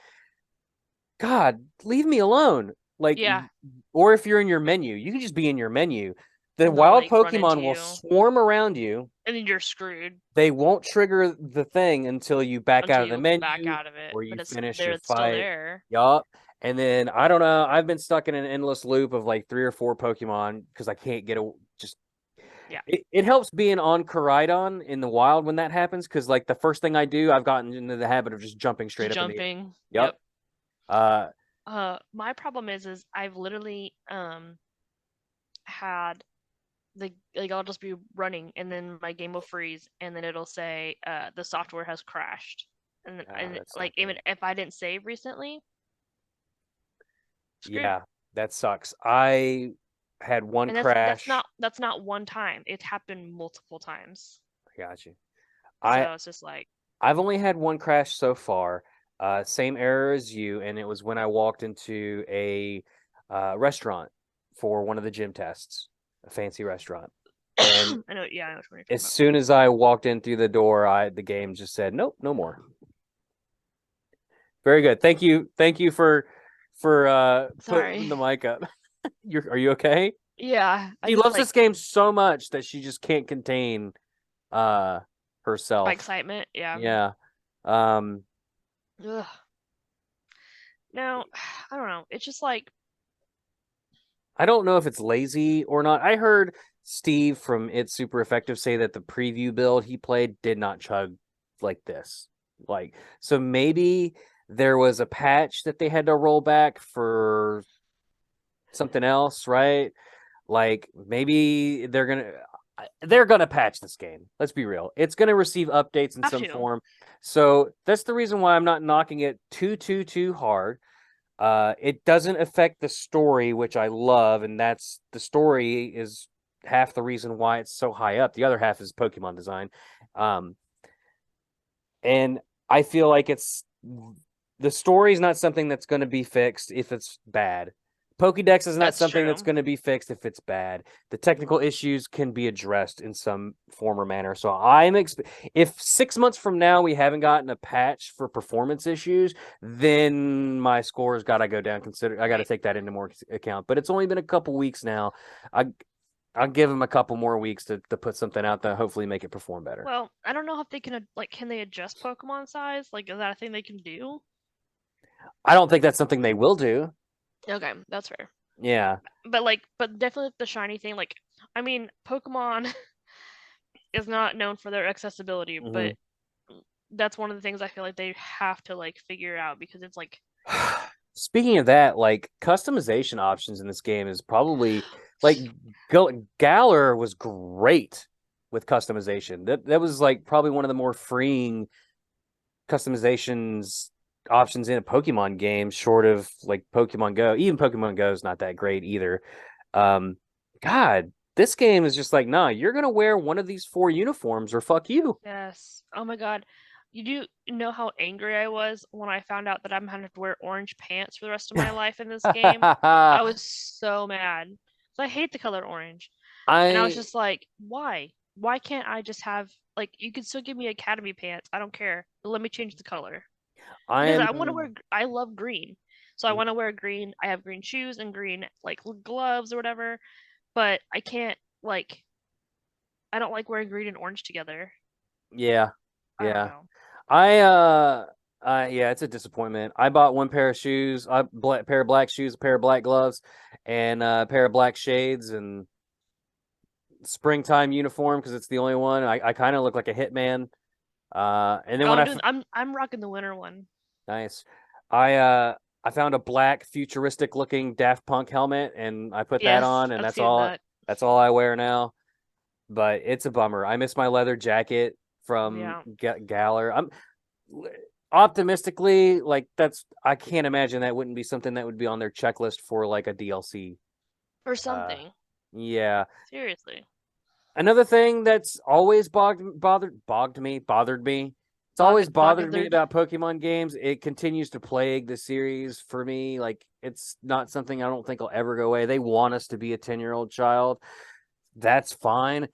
God, leave me alone. Like, Yeah. or if you're in your menu, you can just be in your menu. The And they'll wild like run into Pokemon will you. swarm around you. And then you're screwed They won't trigger the thing until you back out until of the you back menu out of it. or you But it's finish there, your it's still fight. there. Yup. And then I don't know. I've been stuck in an endless loop of like 3 or 4 Pokemon because I can't get a just. Yeah. It helps being on Koraidon in the wild when that happens because like the first thing I do, I've gotten into the habit of just jumping straight Just up in the air. jumping. Yep. Yep. Uh, My problem is I've literally had the like I'll just be running and then my game will freeze and then it'll say the software has crashed. And that's not like even good. if I didn't save recently, screwed. Yeah, that sucks. I had one And that's crash. not one time. It's happened multiple times. I got you. I So it's just like I've only had one crash so far. Same error as you, and it was when I walked into a restaurant for one of the gym tests, a fancy restaurant. And I know, yeah, I know what you're talking as about. soon as I walked in through the door, the game just said, "Nope, no more." Very good. Thank you for putting Sorry. the mic up. Are you okay? Yeah, I She just loves like this game so much that she just can't contain uh my herself. excitement. Yeah. Yeah. Um Ugh. Now, I don't know. It's just like I don't know if it's lazy or not. I heard Steve from It's Super Effective say that the preview build he played did not chug like this. Like so maybe there was a patch that they had to roll back for something else, right? Like maybe they're gonna patch this game. Let's be real. It's gonna receive updates in have some to. form. So that's the reason why I'm not knocking it too hard. It doesn't affect the story, which I love, and that's the story is half the reason why it's so high up. The other half is Pokemon design. Um, and I feel like it's the story is not something that's going to be fixed if it's bad, Pokedex is not That's something that's true. going to be fixed if it's bad. The technical issues can be addressed in some form or manner. So if 6 months from now we haven't gotten a patch for performance issues, then my scores got to go down. I got to take that into more account. But it's only been a couple weeks now. I'll give them a couple more weeks to put something out that hopefully make it perform better. Well, I don't know if they can can they adjust Pokemon size? Like, is that a thing they can do? I don't think that's something they will do. Okay, that's fair. Yeah. But definitely the shiny thing. Like, I mean, Pokemon is not known for their accessibility, but that's one of the things I feel like they have to figure out because it's like. Speaking of that, like customization options in this game is probably like Galar was great with customization. That was like probably one of the more freeing customizations options in a Pokemon game, short of like Pokemon Go. Even Pokemon Go is not that great either. God, this game is just like, nah, you're gonna wear one of these 4 uniforms or fuck you. Yes. Oh my God. You do know how angry I was when I found out that I'm gonna have to wear orange pants for the rest of my life in this game? I was so mad. So I hate the color orange. And I was I just like, why? Why can't I just have you could still give me academy pants. I don't care. But let me change the color. Because I'm I love green. So I want to wear green. I have green shoes and green gloves or whatever, but I can't I don't like wearing green and orange together. yeah. I don't Yeah. know. Yeah, it's a disappointment. I bought one pair of shoes, pair of black shoes, a pair of black gloves, and a pair of black shades and springtime uniform because it's the only one. I kind of look like a hitman. And then Oh, when I'm rocking the winter one. nice, I found a black futuristic looking Daft Punk helmet and I put that Yes, on and I've seen that. that's all I wear now. But it's a bummer. I miss my leather jacket from Yeah. Galar. I'm optimistically like I can't imagine that wouldn't be something that would be on their checklist for like a DLC. Or Uh, something. yeah. Seriously. Another thing that's always bothered me. It's always bothered me Bothered. about Pokemon games. It continues to plague the series for me. Like it's not something I don't think will ever go away. They want us to be a 10-year-old child. That's fine.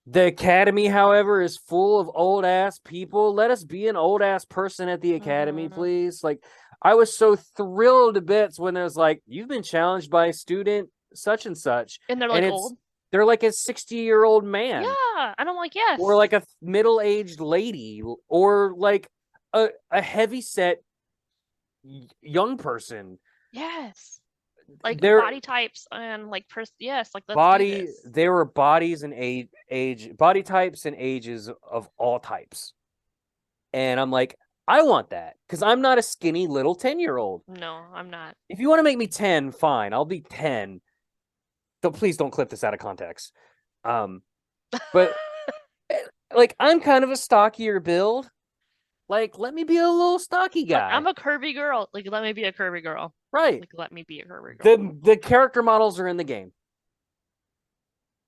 The academy, however, is full of old ass people. Let us be an old ass person at the academy, Mm-hmm. please. Like, I was so thrilled to bits when there's like, you've been challenged by student such and such, And they're and old. they're like a 60-year-old man, Yeah, and I'm like, or yes. like a middle-aged lady, or like a heavy set young person. Yes. They're Body types and yes, let's do this. there were bodies and body types and ages of all types. And I'm like, I want that because I'm not a skinny little 10-year-old. No, I'm not. If you want to make me 10, fine, I'll be 10. Please don't clip this out of context. But like, I'm kind of a stockier build. Like, let me be a little stocky guy. I'm a curvy girl. Let me be a curvy girl. Right. Let me be a curvy girl. The character models are in the game.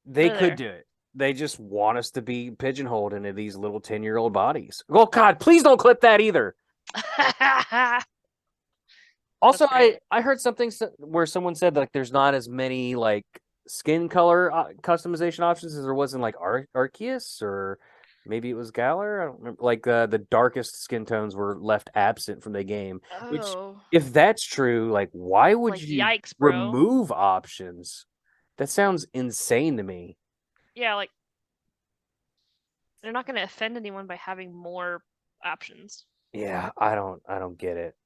They They're could there. do it. They just want us to be pigeonholed into these little 10-year-old bodies. Oh God, please don't clip that either. Also, I heard something where someone said like there's not as many like skin color customization options as there was in like Arceus or maybe it was Galar. I don't remember. Like the darkest skin tones were left absent from the game. Which, Oh, if that's true, like why would you yikes, bro. remove options? That sounds insane to me. Yeah, they're not going to offend anyone by having more options. Yeah, I don't get it.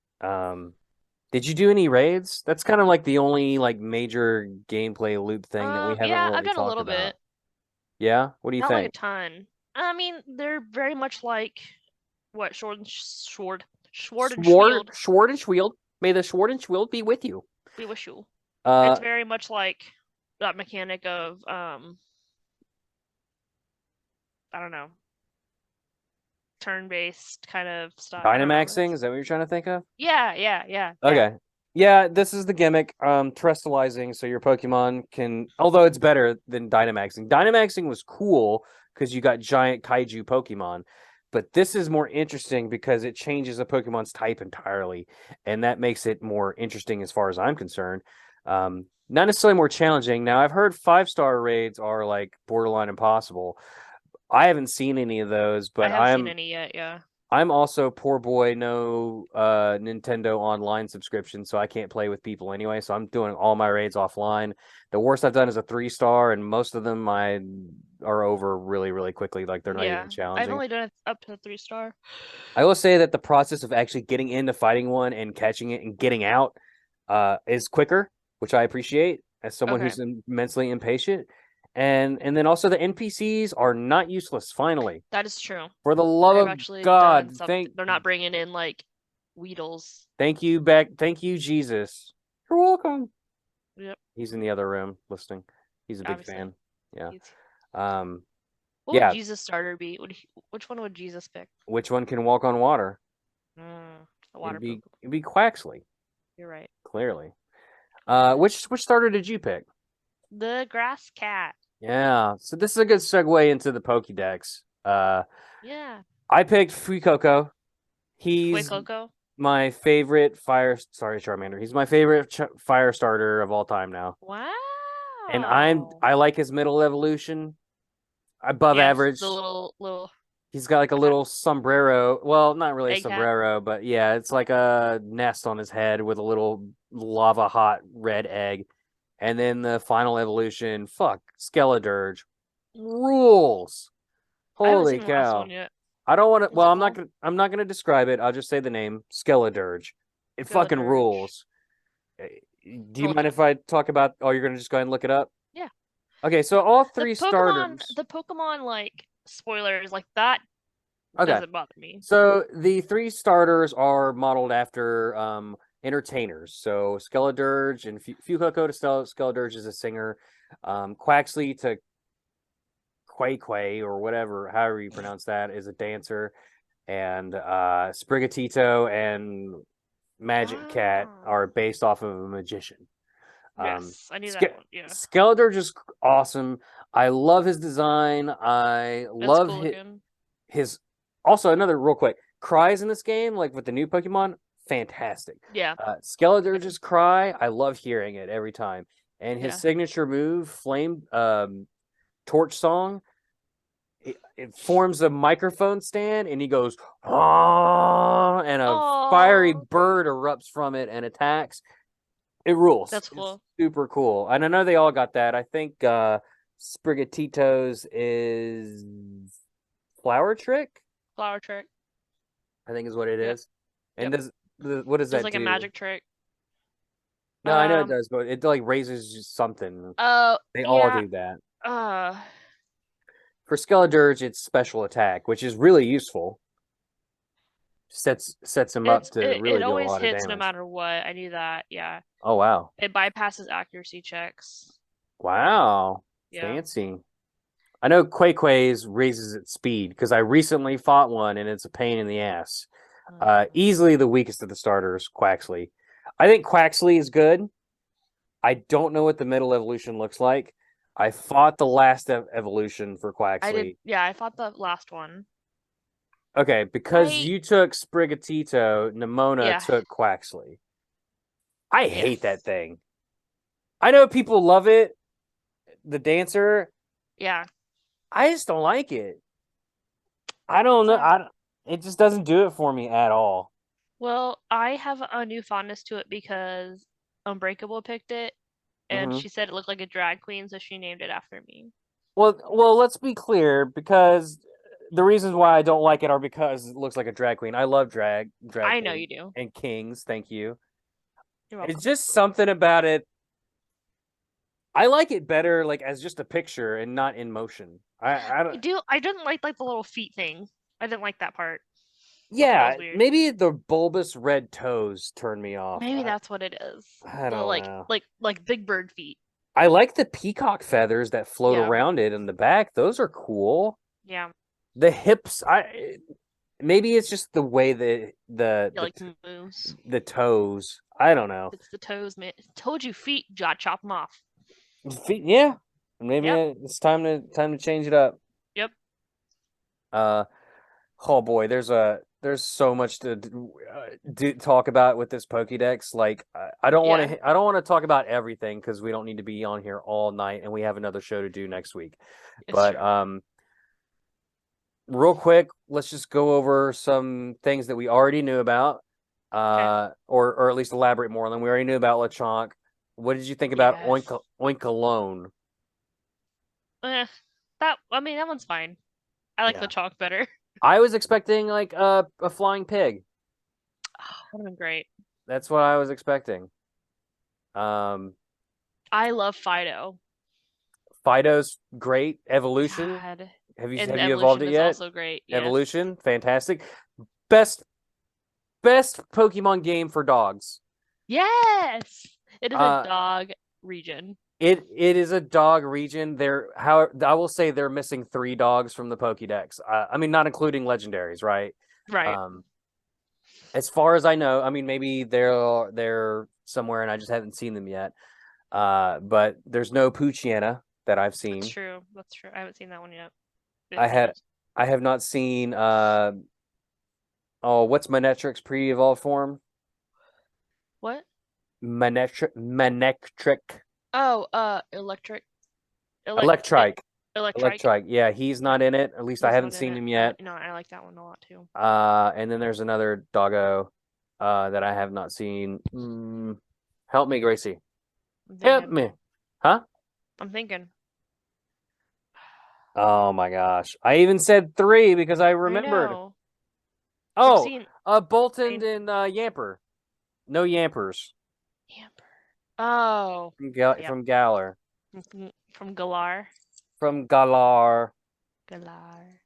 Did you do any raids? That's kind of like the only like major gameplay loop thing that we haven't Yeah, I've really done a talked little about. bit. Yeah? What do you Not like a think? ton. I mean, they're very much like what Sword and Sword, Shield. Sword and Shield. May the Sword and Shield be with you. We wish you. It's Uh, very much like that mechanic of I don't know, turn-based kind of stuff. I don't know. Dynamaxing, is that what you're trying to think of? Yeah. Okay. Yeah, this is the gimmick. Terrestrializing, so your Pokemon can, although it's better than Dynamaxing. Dynamaxing was cool because you got giant kaiju Pokemon, but this is more interesting because it changes a Pokemon's type entirely, and that makes it more interesting as far as I'm concerned. Not necessarily more challenging. Now, I've heard 5-star raids are like borderline impossible. I haven't seen any of those, I but haven't seen any yet. Yeah. I'm also poor boy, no Nintendo online subscription, so I can't play with people anyway. So I'm doing all my raids offline. The worst I've done is a 3-star, and most of them I are over really, really quickly. Like they're not even Yeah. I've challenging. only done it up to 3-star. I will say that the process of actually getting into fighting one and catching it and getting out is quicker, which I appreciate as someone Okay. who's immensely impatient. And then also the NPCs are not useless, finally. That is true. For the love They've of actually done God, something. They're not bringing in like Weedles. thank you, Jesus. You're welcome. Yep. He's in the other room listening. He's a big Obviously. fan. Yeah. He's... Um, What yeah. would Jesus starter be? Which one would Jesus pick? Which one can walk on water? The water Pokemon. It'd be Quaxley. You're right. Clearly. Which starter did you pick? The grass cat. Yeah. So this is a good segue into the Pokedex. Yeah. I picked Fuecoco. He's Fuecoco. my favorite Charmander. He's my favorite fire starter of all time now. Wow. And I like his middle evolution. Above average. The little. He's got like a little sombrero. Well, not really a Egg sombrero, but yeah, it's like a nest on his head with a little lava hot red egg. And then the final evolution, Skeledirge rules. I haven't Holy seen the last cow. one yet. I don't want to. Is Well, it I'm not gonna describe it. I'll just say the name Skeledirge. It fucking Skeledirge. rules. Do you mind if I talk about? Oh, you're gonna just go ahead and look it up? Yeah. Okay, so all three starters. The Pokemon like spoilers like that Okay. doesn't bother me. So the 3 starters are modeled after entertainers. So Skeledirge and Fuecoco to Skeledirge is a singer. Quaxley to Quay or whatever, however you pronounce that, is a dancer. And Sprigatito and Magic Cat are based off of a magician. Yes, I knew that one. Yeah. Skeledirge is awesome. I love his design. I love his. Also, another real quick cries in this game, like with the new Pokemon, fantastic. Yeah. Skeledirge's cry, I love hearing it every time. And his signature move, Flame Torch Song, it forms a microphone stand, and he goes, "Aww," and a fiery bird erupts from it and attacks. It rules. That's cool. It's super cool. And I know they all got that. I think Sprigatito's is Flower Trick. Flower Trick. I think is what it is. And what does that do? It's like a magic trick. No, I know it does, but it like raises something. They all do that. For Skeledirge, it's special attack, which is really useful. Sets him up to really do a lot of damage. It always hits no matter what. I knew that. Yeah. Oh wow. It bypasses accuracy checks. Wow. Yeah. Fancy. I know Quay's raises its speed because I recently fought one and it's a pain in the ass. Easily the weakest of the starters, Quaxley. I think Quaxley is good. I don't know what the middle evolution looks like. I fought the last evolution for Quaxley. I fought the last one. Okay, because you took Sprigatito, Nimona took Quaxley. I hate that thing. I know people love it. The dancer. Yeah. I just don't like it. I don't know. It just doesn't do it for me at all. Well, I have a new fondness to it because Unbreakable picked it, and she said it looked like a drag queen, so she named it after me. Well, let's be clear, because the reasons why I don't like it are because it looks like a drag queen. I love drag. I know you do. And kings, thank you. You're welcome. It's just something about it. I like it better, like as just a picture and not in motion. I didn't like the little feet thing. I didn't like that part. Yeah, maybe the bulbous red toes turn me off. Maybe that's what it is. I don't know. Like big bird feet. I like the peacock feathers that float around it in the back. Those are cool. Yeah. The hips, maybe it's just the way moves. The toes. I don't know. It's the toes, man. Told you feet, chop them off. Feet, yeah. Maybe it's time to change it up. Yep. Oh boy, there's a there's so much to talk about with this Pokédex. Like, I don't want Yeah, to. I don't want to talk about everything because we don't need to be on here all night, and we have another show to do next week. it's But true. real quick, let's just go over some things that we already knew about, Okay. or at least elaborate more on them. We already knew about Lechonk. What did you think about Yes. Oinkalone? I mean, that one's fine. I like the Yeah, chalk better. I was expecting like a flying pig. Would have been great. That's what I was expecting. Um, I love Fido. Fido's great. Evolution. God. Have And you evolved evolution it is yet? also great. Yes. Evolution, fantastic. Best best Pokemon game for dogs. Yes. It is a Uh, dog region. it is a dog region. I will say they're missing 3 dogs from the Pokédex. I mean, not including legendaries, right? Right. Um, as far as I know, I mean, maybe they're somewhere and I just haven't seen them yet. But there's no Poochyena that I've That's seen. true. That's true. I haven't seen that one yet. I In had news. I have not seen what's Manetric's pre-evolved form? What? Manectric Oh, electric. Elect. Electrike. Electric. Electrike. Yeah, he's Yeah. not in it. At least I He's haven't not in seen it. him yet. No, I like that one a lot too. And then there's another doggo that I have not seen. Help me, Gracie. I'm Help thinking. me. Huh? I'm thinking. Oh my gosh. I even said 3 because I I remembered. know. I've Oh, seen Bolton and Yamper. No Yampers Amber. Oh. Yep. from Galar. From Galar. From Galar. Galar.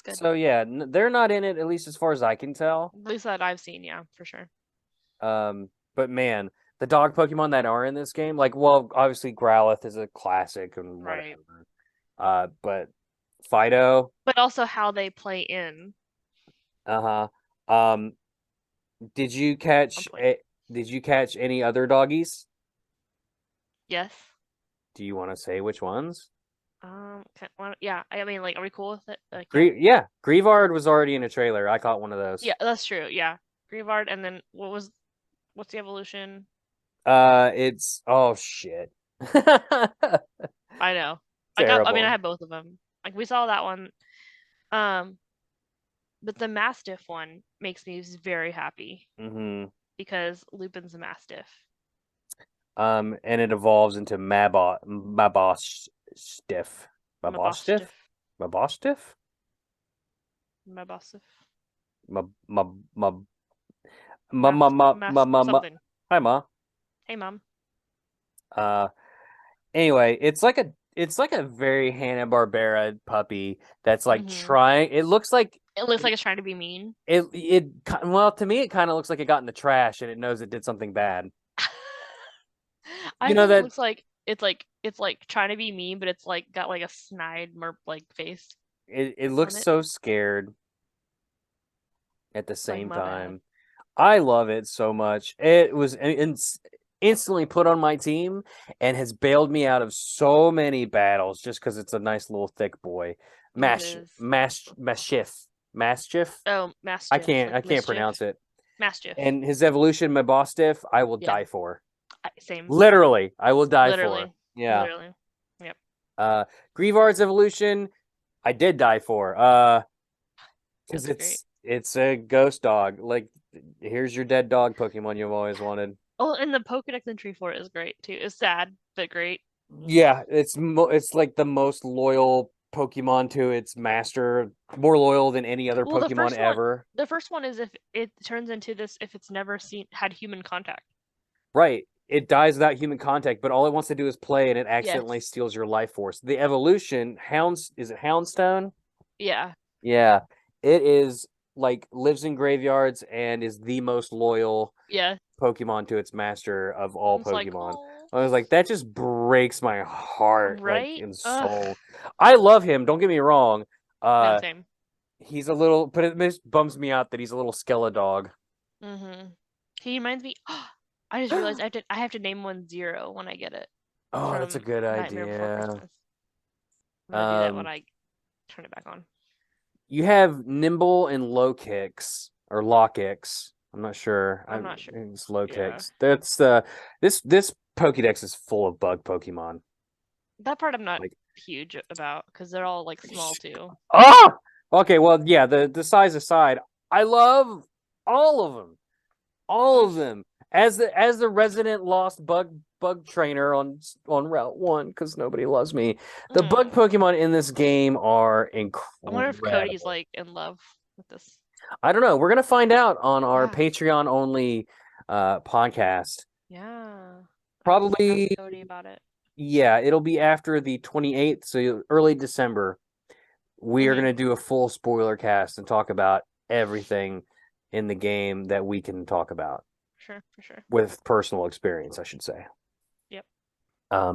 Good. So yeah, they're not in it, at least as far as I can tell. At least that I've seen, yeah, for sure. But man, the dog Pokemon that are in this game, like, well, obviously Growlithe is a classic and Right. whatever. But Fido, But also how they play in. uh-huh. Um, did you catch On point. did you catch any other doggies? Yes. Do you want to say which ones? Yeah. I mean, like, are we cool with it? Like, yeah. Yeah, Grievard was already in a trailer. I caught one of those. Yeah, that's true. Yeah. Grievard, and then what's the evolution? It's oh shit. I know. I mean, I Terrible. had both of them. Like, we saw that one. Um, but the Mastiff one makes me very happy Mm-hmm. because Lupin's a Mastiff. And it evolves into Mabostiff. Mabostiff? Mabostiff. Mabostiff? Mabostiff. Ma ma ma ma ma Mast, ma ma Mast, ma ma. something. Hi, Ma. Hey, Mom. Uh, anyway, it's like a very Hanna-Barbera puppy that's like Mm-hmm. trying. It looks like It looks like it's trying to be mean. well, to me it kind of looks like it got in the trash and it knows it did something bad. You I know think it that looks like it's like trying to be mean, but it's like got like a snide merp like face it on looks it. so scared at the It's like same my bad. time. I love it so much. It was instantly put on my team and has bailed me out of so many battles just because it's a nice little thick boy. It is. Mastiff. Oh, Mastiff, like I can't mischief. pronounce it. Mastiff. And his evolution, Mabostiff, I will Yeah. die for. Same. Literally, I will die for. Literally. Yeah. Literally. Yep. Grievard's evolution, I did die for. Because That's great. it's a ghost dog. Like, here's your dead dog Pokemon you've always wanted. Oh, and the Pokedex entry for it is great too. It's sad, but great. Yeah, it's like the most loyal Pokemon to its master, more loyal than any other Well, Pokemon ever. the first one is if it turns into this if it's never had human contact. Right. It dies without human contact, but all it wants to do is play and it accidentally Yes. steals your life force. The evolution, is it Houndstone? Yeah. Yeah. It is like lives in graveyards and is the most loyal Yeah. Pokemon to its master of all It's like, Pokemon. oh, I was like, that just breaks my heart, like right? in Ugh. soul. I love him, don't get me wrong. No, same. He's a little, but it just bums me out that he's a little Skeledog. Mm-hmm. He reminds me. I just realized I have to name one Zero when I get it Oh, that's a from good Nightmare Before idea. Christmas. I'm gonna do that when Um, I turn it back on. You have nimble and low kicks or low kicks. I'm not sure. I'm not sure. It's low Yeah. kicks. That's this Pokedex is full of bug Pokemon. That part I'm not Like, huge about because they're all like small too. oh, okay. Well, yeah. The size aside, I love all of them. All of them. As the resident lost bug trainer on Route 1, because nobody loves me. The bug Pokemon in this game are I wonder if Cody's incredible. like in love with this. I don't know. We're gonna find out on our Yeah. Patreon only podcast. Yeah. Probably, Ask Cody about it. yeah, it'll be after the 28th, so early December. We are gonna do a full spoiler cast and talk about everything in the game that we can talk about. Sure, for sure. With personal experience, I should say. Yep.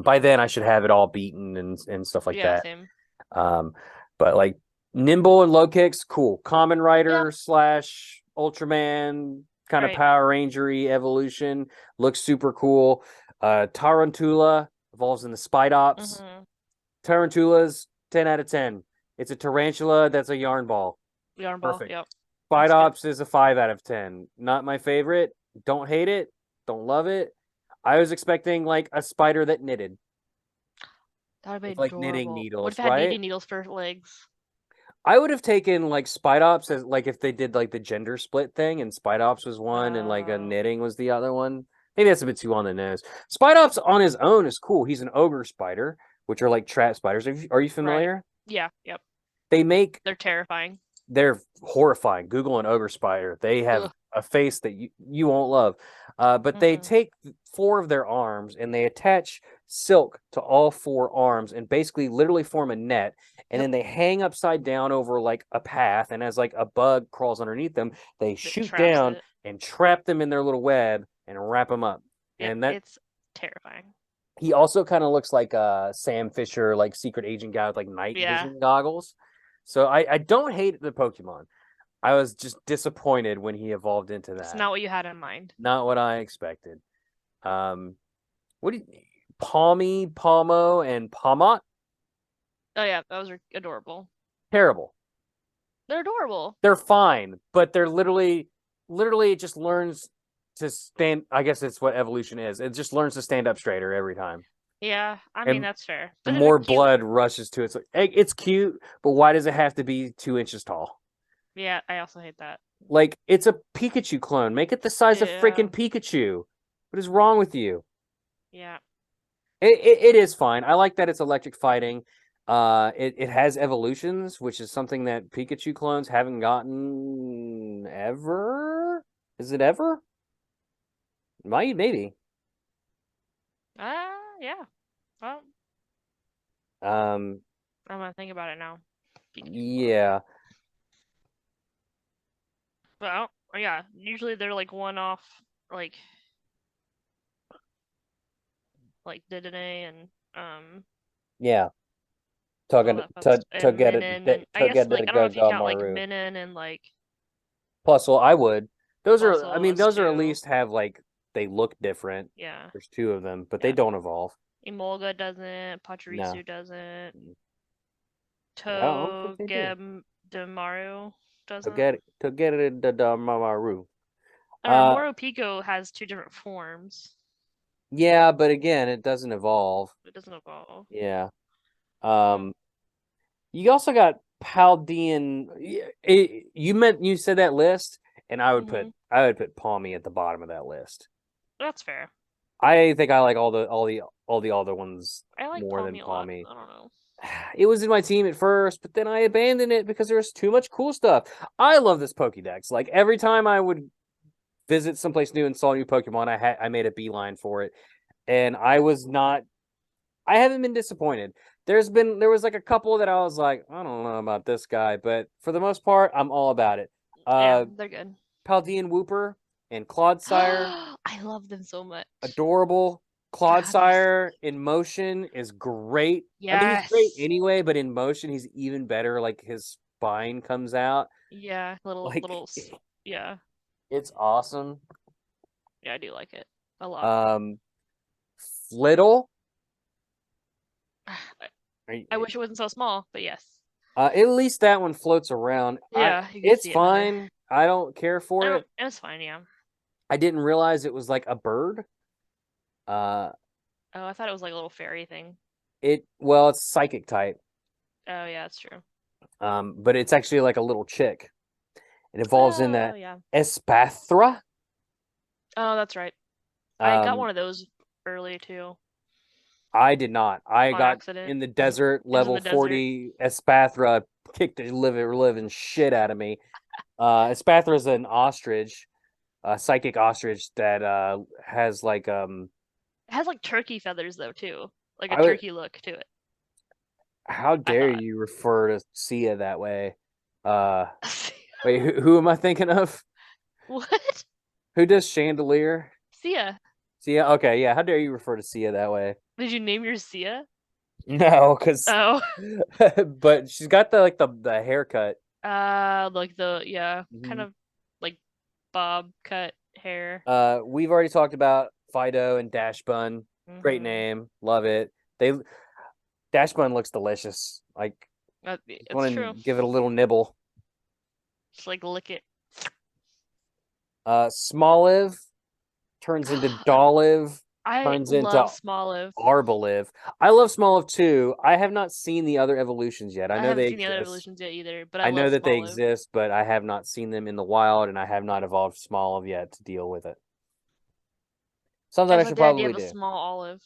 By then I should have it all beaten and stuff like Yeah, that. same. But like nimble and low kicks, cool. Common Rider Yeah. / Ultraman kind of Right. Power Rangery evolution looks super cool. Tarantula evolves into Spidops. Tarantula's 10 out of 10. It's a tarantula that's a yarn ball. Yarn ball. Perfect. Yep. Spidops is a 5 out of 10. Not my favorite. Don't hate it. Don't love it. I was expecting like a spider that knitted. That would be With like knitting adorable. needles, What if it had right? knitting needles for legs? I would have taken like Spidops as like if they did like the gender split thing and Spidops was one and like a knitting was the other one. Maybe that's a bit too on the nose. Spidops on his own is cool. He's an ogre spider, which are like trap spiders. Are you familiar? Right. Yeah. Yep. They're terrifying. They're horrifying. Google an ogre spider. They have a face that you won't love. But they take 4 of their arms and they attach silk to all 4 arms and basically literally form a net. And then they hang upside down over like a path. And as like a bug crawls underneath them, they shoot down and trap them in their little web and wrap them up. Yep, and it's terrifying. He also kind of looks like a Sam Fisher, like secret agent guy with like night vision goggles. So I don't hate the Pokemon. I was just disappointed when he evolved into that. It's not what you had in mind. Not what I expected. What do you Palmy, Palmo, and Palmot? Oh yeah, those are adorable. Terrible. They're adorable. They're fine, but they're literally it just learns to stand. I guess it's what evolution is. It just learns to stand up straighter every time. Yeah, I mean that's fair. The more blood rushes to it. So it's cute, but why does it have to be 2 inches tall? Yeah, I also hate that. Like, it's a Pikachu clone. Make it the size of freaking Pikachu. What is wrong with you? Yeah. It is fine. I like that it's electric fighting. It has evolutions, which is something that Pikachu clones haven't gotten ever. Is it ever? Maybe. Yeah. Well, I'm gonna think about it now. Yeah. Well, yeah. Usually they're like one-off, like Dedenne and Yeah. To get it, I guess like I don't know if you count like Minun and like Plusle, I would. Those are, I mean, Plusle those are at least have like they look different. Yeah. There's 2 of them, but they don't evolve. Emolga doesn't. Pachirisu doesn't. No, Togedemaru doesn't. Togedemaru. Moropico has 2 different forms. Yeah, but again, it doesn't evolve. It doesn't evolve. Yeah. You also got Paldean. You said that list, and I would put Palmy at the bottom of that list. That's fair. I think I like all the other ones more than Palmy. I don't know. It was in my team at first, but then I abandoned it because there was too much cool stuff. I love this Pokédex. Like, every time I would visit someplace new and saw a new Pokemon, I made a beeline for it. And I haven't been disappointed. There was like a couple that I was like, I don't know about this guy, but for the most part, I'm all about it. Yeah, they're good. Paldean Wooper and Clodsire. I love them so much. Adorable. Clodsire in motion is great. Yes. I mean, he's great anyway, but in motion, he's even better. Like, his spine comes out. Yeah, yeah. It's awesome. Yeah, I do like it a lot. Flittle. I wish it wasn't so small, but yes. At least that one floats around. Yeah, you can It's see it better. fine. I don't care for it. It's fine, yeah. I didn't realize it was like a bird. Uh, Oh, I thought it was like a little fairy thing. well, it's psychic type. Oh, yeah, that's true. But it's actually like a little chick. It evolves in Oh, that yeah. Espathra. Oh, that's right. I got one Um, of those early too, I did not. I on got accident. in the desert, It was in level the desert. 40 Espathra, kicked the living shit out of me. Espathra is an ostrich, a psychic ostrich that has like It has like turkey feathers though too, like a I would turkey look to it. how I dare thought. you refer to Sia that way? Uh wait, who am I thinking of? What? Who does Chandelier? Sia. Sia? Okay, yeah, how dare you refer to Sia that way? Did you name your Sia? No, because Oh. but she's got the haircut. Like the kind Mhm. of like bob cut hair. We've already talked about Fido and Dash Bun. Great Mm-hmm. name, love it. They Dash Bun looks delicious. Like, It's want to true. give it a little nibble. Just like lick it. Smoliv turns into Dolive, I turns love into Smoliv. Arbolive. I love Smoliv too. I have not seen the other evolutions yet. I I know haven't they seen the other exist. evolutions yet either, but I I know love that they Smoliv. exist, but I have not seen them in the wild, and I have not evolved Smoliv yet to deal with it. Something I I just like should the idea probably of a do. small olive.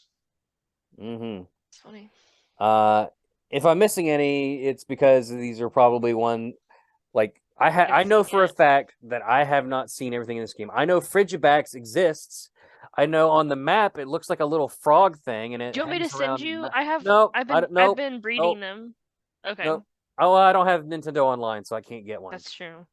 Hmm. It's funny. Uh, if I'm missing any, it's because these are probably one like You I haven't know seen for a yet. fact that I have not seen everything in this game. I know Frigibax exists. I know on the map it looks like a little frog thing and it Do you want me to hangs send around. you? No, I've nope, been breeding nope, them. Okay, nope. Oh, I don't have Nintendo Online, so I can't get one. that's true.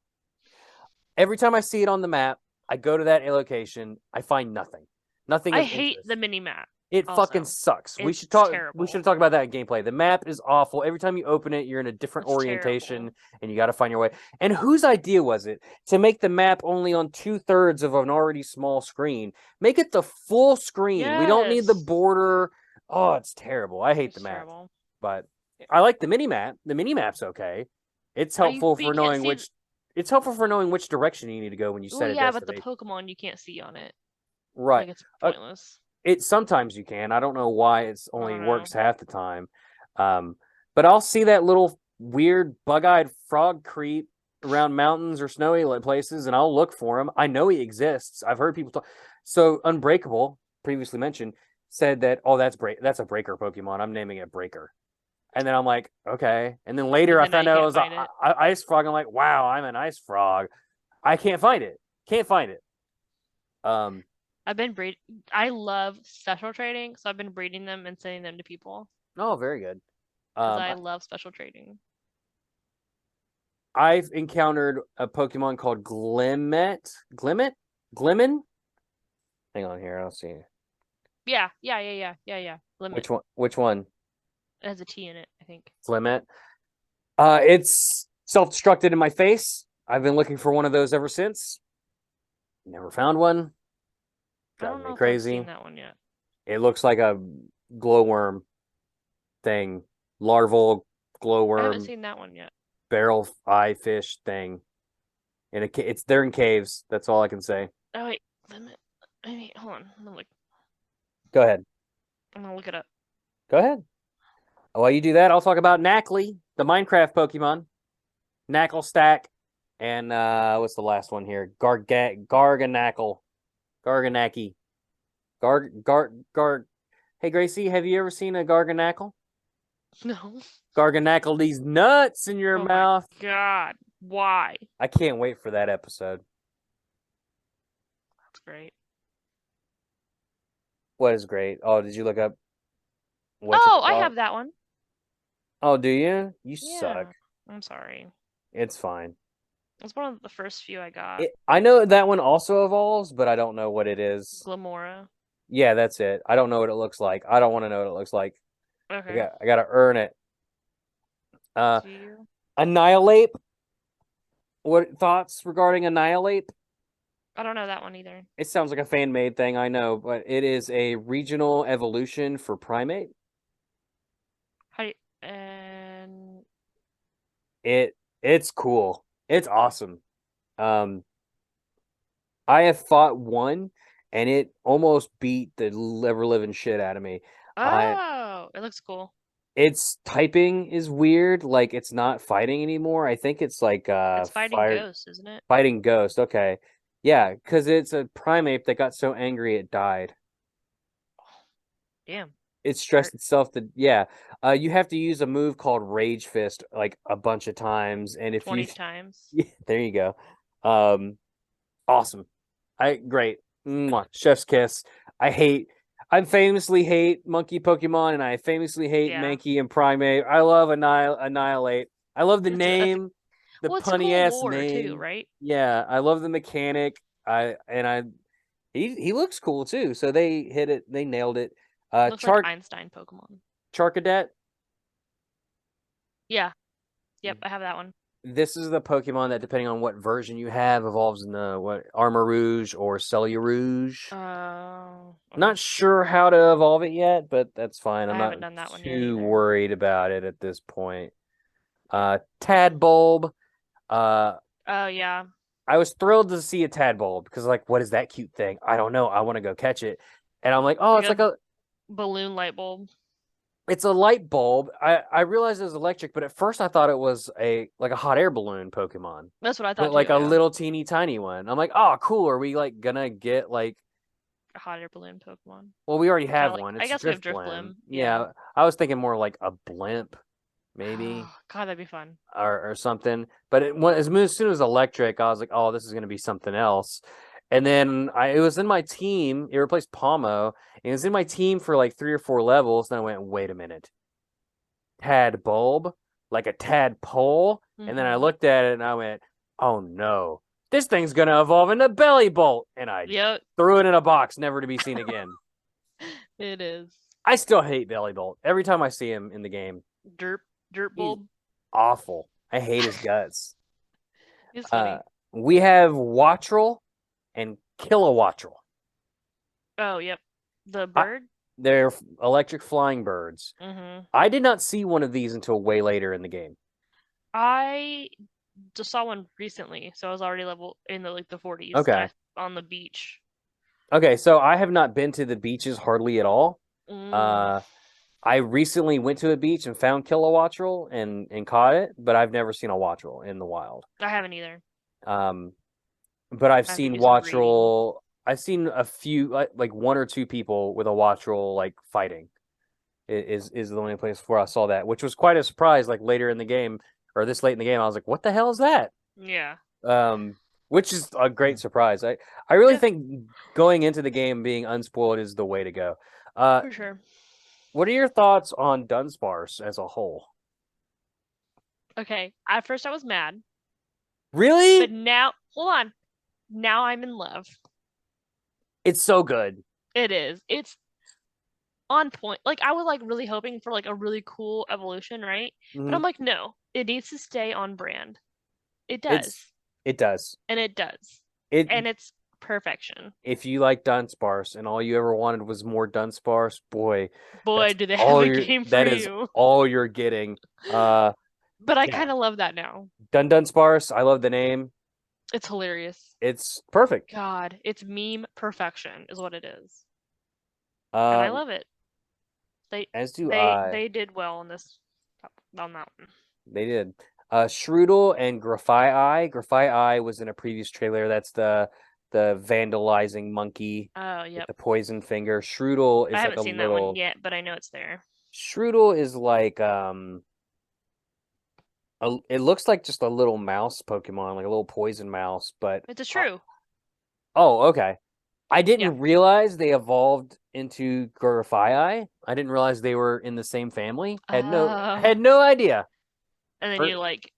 Every time I see it on the map, I go to that location. I find nothing. Nothing I of hate interest. the mini map. It fucking Also, sucks. We should it's talk. We should terrible. talk about that in gameplay. The map is awful. Every time you open it, you're in a different It's terrible. orientation, and you got to find your way. And whose idea was it to make the map only on 2/3 of an already small screen? Make it the full screen. We don't need the Yes, border. Oh, it's terrible. I hate the it's map, terrible. but I like the mini map. The mini map's okay. It's helpful But you for can't knowing see. which. It's helpful for knowing which direction you need to go when you Well, set a yeah, but the destination. Pokemon you can't see on it. Right. Like it's Uh, pointless. it sometimes you can. I don't know why it's I only don't know. works half the time. But I'll see that little weird bug-eyed frog creep around mountains or snowy places, and I'll look for him. I know he exists. I've heard people talk. So Unbreakable, previously mentioned, said that that's a breaker Pokemon. I'm naming it Breaker. And then I'm like, okay. And then later And I then now found you out it can't was a find it. ice frog. I'm like, wow, I'm an ice frog. I can't find it. Can't find it. Um, I've been breed. I love special trading, so I've been breeding them and sending them to people oh, very good. because Um, I love special trading. I've encountered a Pokemon called Glimmet. Glimmet? Glimmin? Hang on here, I'll see. Yeah. Limit. Which one? Which one? It has a T in it, I think. Glimmet. It's self-destructed in my face. I've been looking for one of those ever since. Never found one. I Driving don't me know if I've crazy. seen that one yet. It looks like a glowworm thing. Larval I haven't glowworm seen that one yet. barrel eye fish thing. And it's they're in caves. That's all I can say. Oh wait, limit. Wait, hold on. Go ahead. I'm gonna look it up. Go ahead. While you do that, I'll talk about Knackley, the Minecraft Pokemon. Knackle Stack, and what's the last one here? Garganackle. Garganaki. Gar. Hey, Gracie, have you ever seen a Garganackle? No. Garganackle these nuts in your Oh my mouth. god. Why? I can't wait for that episode. That's great. What is great? Oh, did you look up Oh, I whatchamacallit? have that one. Oh, do you? You Yeah. suck. I'm sorry. It's fine. It's one of the first few I got. I know that one also evolves, but I don't know what it is. Glamora. Yeah, that's it. I don't know what it looks like. I don't want to know what it looks like. Okay. I gotta earn it. Do you? Annihilate. What thoughts regarding Annihilate? I don't know that one either. It sounds like a fan made thing, I know, but it is a regional evolution for Primate. How do you, and It's cool. It's awesome. Um, I have fought one, and it almost beat the ever living shit out of me. I Oh, it looks cool. Its typing is weird. Like it's not fighting anymore. I think it's like It's fighting fire ghosts, isn't it? fighting ghost. Okay, yeah, because it's a primate that got so angry it died. Damn. It Hurt stressed itself to yeah. You have to use a move called Rage Fist like a bunch of times, and if you 20 times. yeah, there you go. Um, awesome. Great. Mwah. Chef's kiss. I hate. I famously hate monkey Pokemon, and I famously hate Yeah. Mankey and Primate. I love Annihilate. I love the It's name, the well, it's punny cool ass lore too, name. right? Yeah, I love the mechanic. I he looks cool too. So they hit it. They nailed it. Looks like Einstein Pokemon. Charcadet. Yeah. Yep, I have that one. This is the Pokemon that, depending on what version you have, evolves into what Armor Rouge or Rouge. Okay. Not sure how to evolve it yet, but that's fine. I'm I not haven't done that one yet too either. worried about it at this point. Tadbulb. Oh yeah. I was thrilled to see a Tadbulb because, like, what is that cute thing? I don't know. I want to go catch it, and I'm like, oh, Like it's like a balloon light bulb. it's a light bulb. I realized it was electric, but at first I thought it was a hot air balloon Pokemon, That's what I but thought too, like a yeah. little teeny tiny one. I'm like, oh, cool. Are we like gonna get like? A hot air balloon Pokemon. Well, we already Kinda have like one. I It's guess we have Driftblim. Driftblim. Yeah. Yeah, I was thinking more like a blimp, maybe, Oh, God, that'd be fun. or something. But as soon as electric, I was like, oh, this is gonna be something else. And then it was in my team. It replaced Palmo. And it was in my team for like 3 or 4 levels. Then I went, wait a minute, Tadbulb, like a tadpole. And then I Mm-hmm. looked at it and I went, oh no, this thing's gonna evolve into Belly Bolt. And I Yep, threw it in a box, never to be seen again. it is. I still hate Belly Bolt every time I see him in the game. Derp, dirt He's bulb. awful. I hate his guts. It's Uh, funny. we have Wattrel and Kilowattrel. Oh, yep. The I, bird. they're electric flying birds. Mm-hmm. I did not see one of these until way later in the game. I just saw one recently, so I was already level in the 40s, and Okay. I on the beach. Okay, so I have not been to the beaches hardly at all. Mm, Uh, I recently went to a beach and found Kilowattrel and caught it, but I've never seen a Wattrel in the wild. I haven't either. Um, but I've I have to seen do some breeding. Wattrel. I've seen a few, like 1 or 2 people with a Wattrel like fighting. Is the only place where I saw that, which was quite a surprise. Like later in the game, or this late in the game, I was like, "What the hell is that?" Yeah. Um, which is a great surprise. I really Yeah, think going into the game being unspoiled is the way to go. Uh, for sure. what are your thoughts on Dunsparce as a whole? Okay. At first I was mad, but Really? now, hold on. Now I'm in love. It's so good. It is. It's on point. Like I was like really hoping for like a really cool evolution, right? But Mhm. I'm like, no, it needs to stay on brand. It It's does. it does. And it does. It And it's perfection. If you like Dunsparce and all you ever wanted was more Dunsparce, boy, Boy, that's do they have all a you're game for that is you. all you're getting. But I Yeah. kind of love that now. Dunsparce, I love the name. It's hilarious. It's perfect. God, it's meme perfection is what it is. And I Um, love it. They as do they I. they did well on this on that one. They did. Shroodle and Graphite Eye was in a previous trailer. That's the vandalizing monkey Oh, with yep. the poison finger. Shroodle I is like haven't a seen that one little yet, but I know it's there. Shroodle is like it looks like just a little mouse Pokemon, like a little poison mouse, but It's a true. oh, okay. I Yeah. didn't realize they evolved into Gurfii. I didn't realize they were in the same family. Oh. Had no idea. And then Heard, you like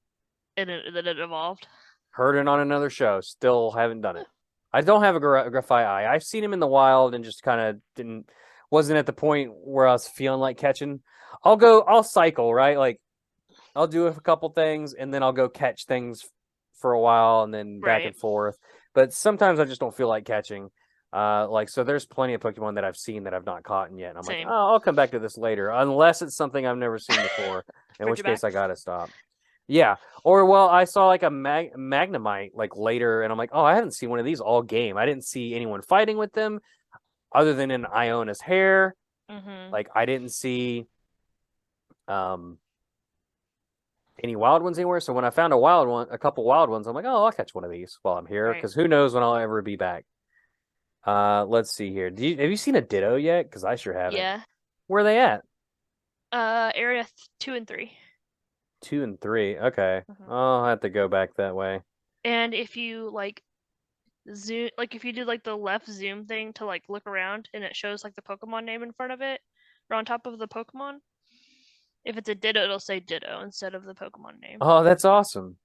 it evolved. heard it on another show. Still haven't done it. I don't have a Gurfii. I've seen him in the wild and just kind of wasn't at the point where I was feeling like catching. I'll cycle, right? Like I'll do a couple things and then I'll go catch things for a while and then back Right. and forth. But sometimes I just don't feel like catching. So there's plenty of Pokemon that I've seen that I've not caught yet. And I'm like, Same. oh, I'll come back to this later, unless it's something I've never seen before, in Bring you which case back. I gotta stop. Yeah. Or well, I saw like a Magnemite like later, and I'm like, oh, I haven't seen one of these all game. I didn't see anyone fighting with them other than in Iona's hair. Mm-hmm. Like I didn't see um any wild ones anywhere. So when I found a couple wild ones, I'm like, oh, I'll catch one of these while I'm here Right. because who knows when I'll ever be back. Let's see here. Have you seen a Ditto yet? Because I sure haven't. Yeah. Where are they at? Area 2 and 3. 2 and 3. Okay. Mm-hmm. I'll have to go back that way. And if you like zoom, like if you do like the left zoom thing to like look around, and it shows like the Pokemon name in front of it or on top of the Pokemon. If it's a Ditto, it'll say Ditto instead of the Pokemon name. Oh, that's awesome.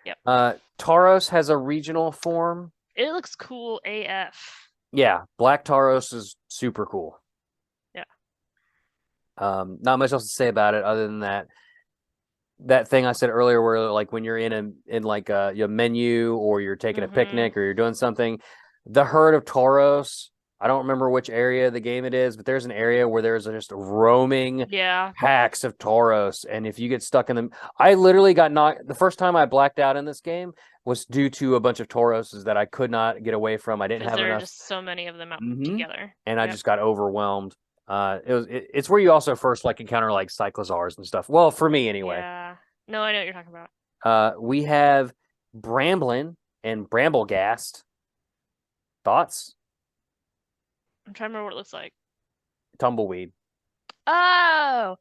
Yep. Tauros has a regional form. It looks cool AF. Yeah, Black Tauros is super cool. Yeah. Not much else to say about it other than that thing I said earlier, where like when you're in like your menu or you're taking a picnic or you're doing something, the herd of Tauros. I don't remember which area of the game it is, but there's an area where there's just roaming packs of Tauros, and if you get stuck in them, I literally got knocked. The first time I blacked out in this game was due to a bunch of Tauroses that I could not get away from. I didn't have there enough. Are just so many of them out together, and I just got overwhelmed. It's where you also first like encounter like cyclozars and stuff. Well, for me anyway. Yeah. No, I know what you're talking about. We have Bramblin and Bramblegast. Thoughts? I'm trying to remember what it looks like. Tumbleweed. Oh,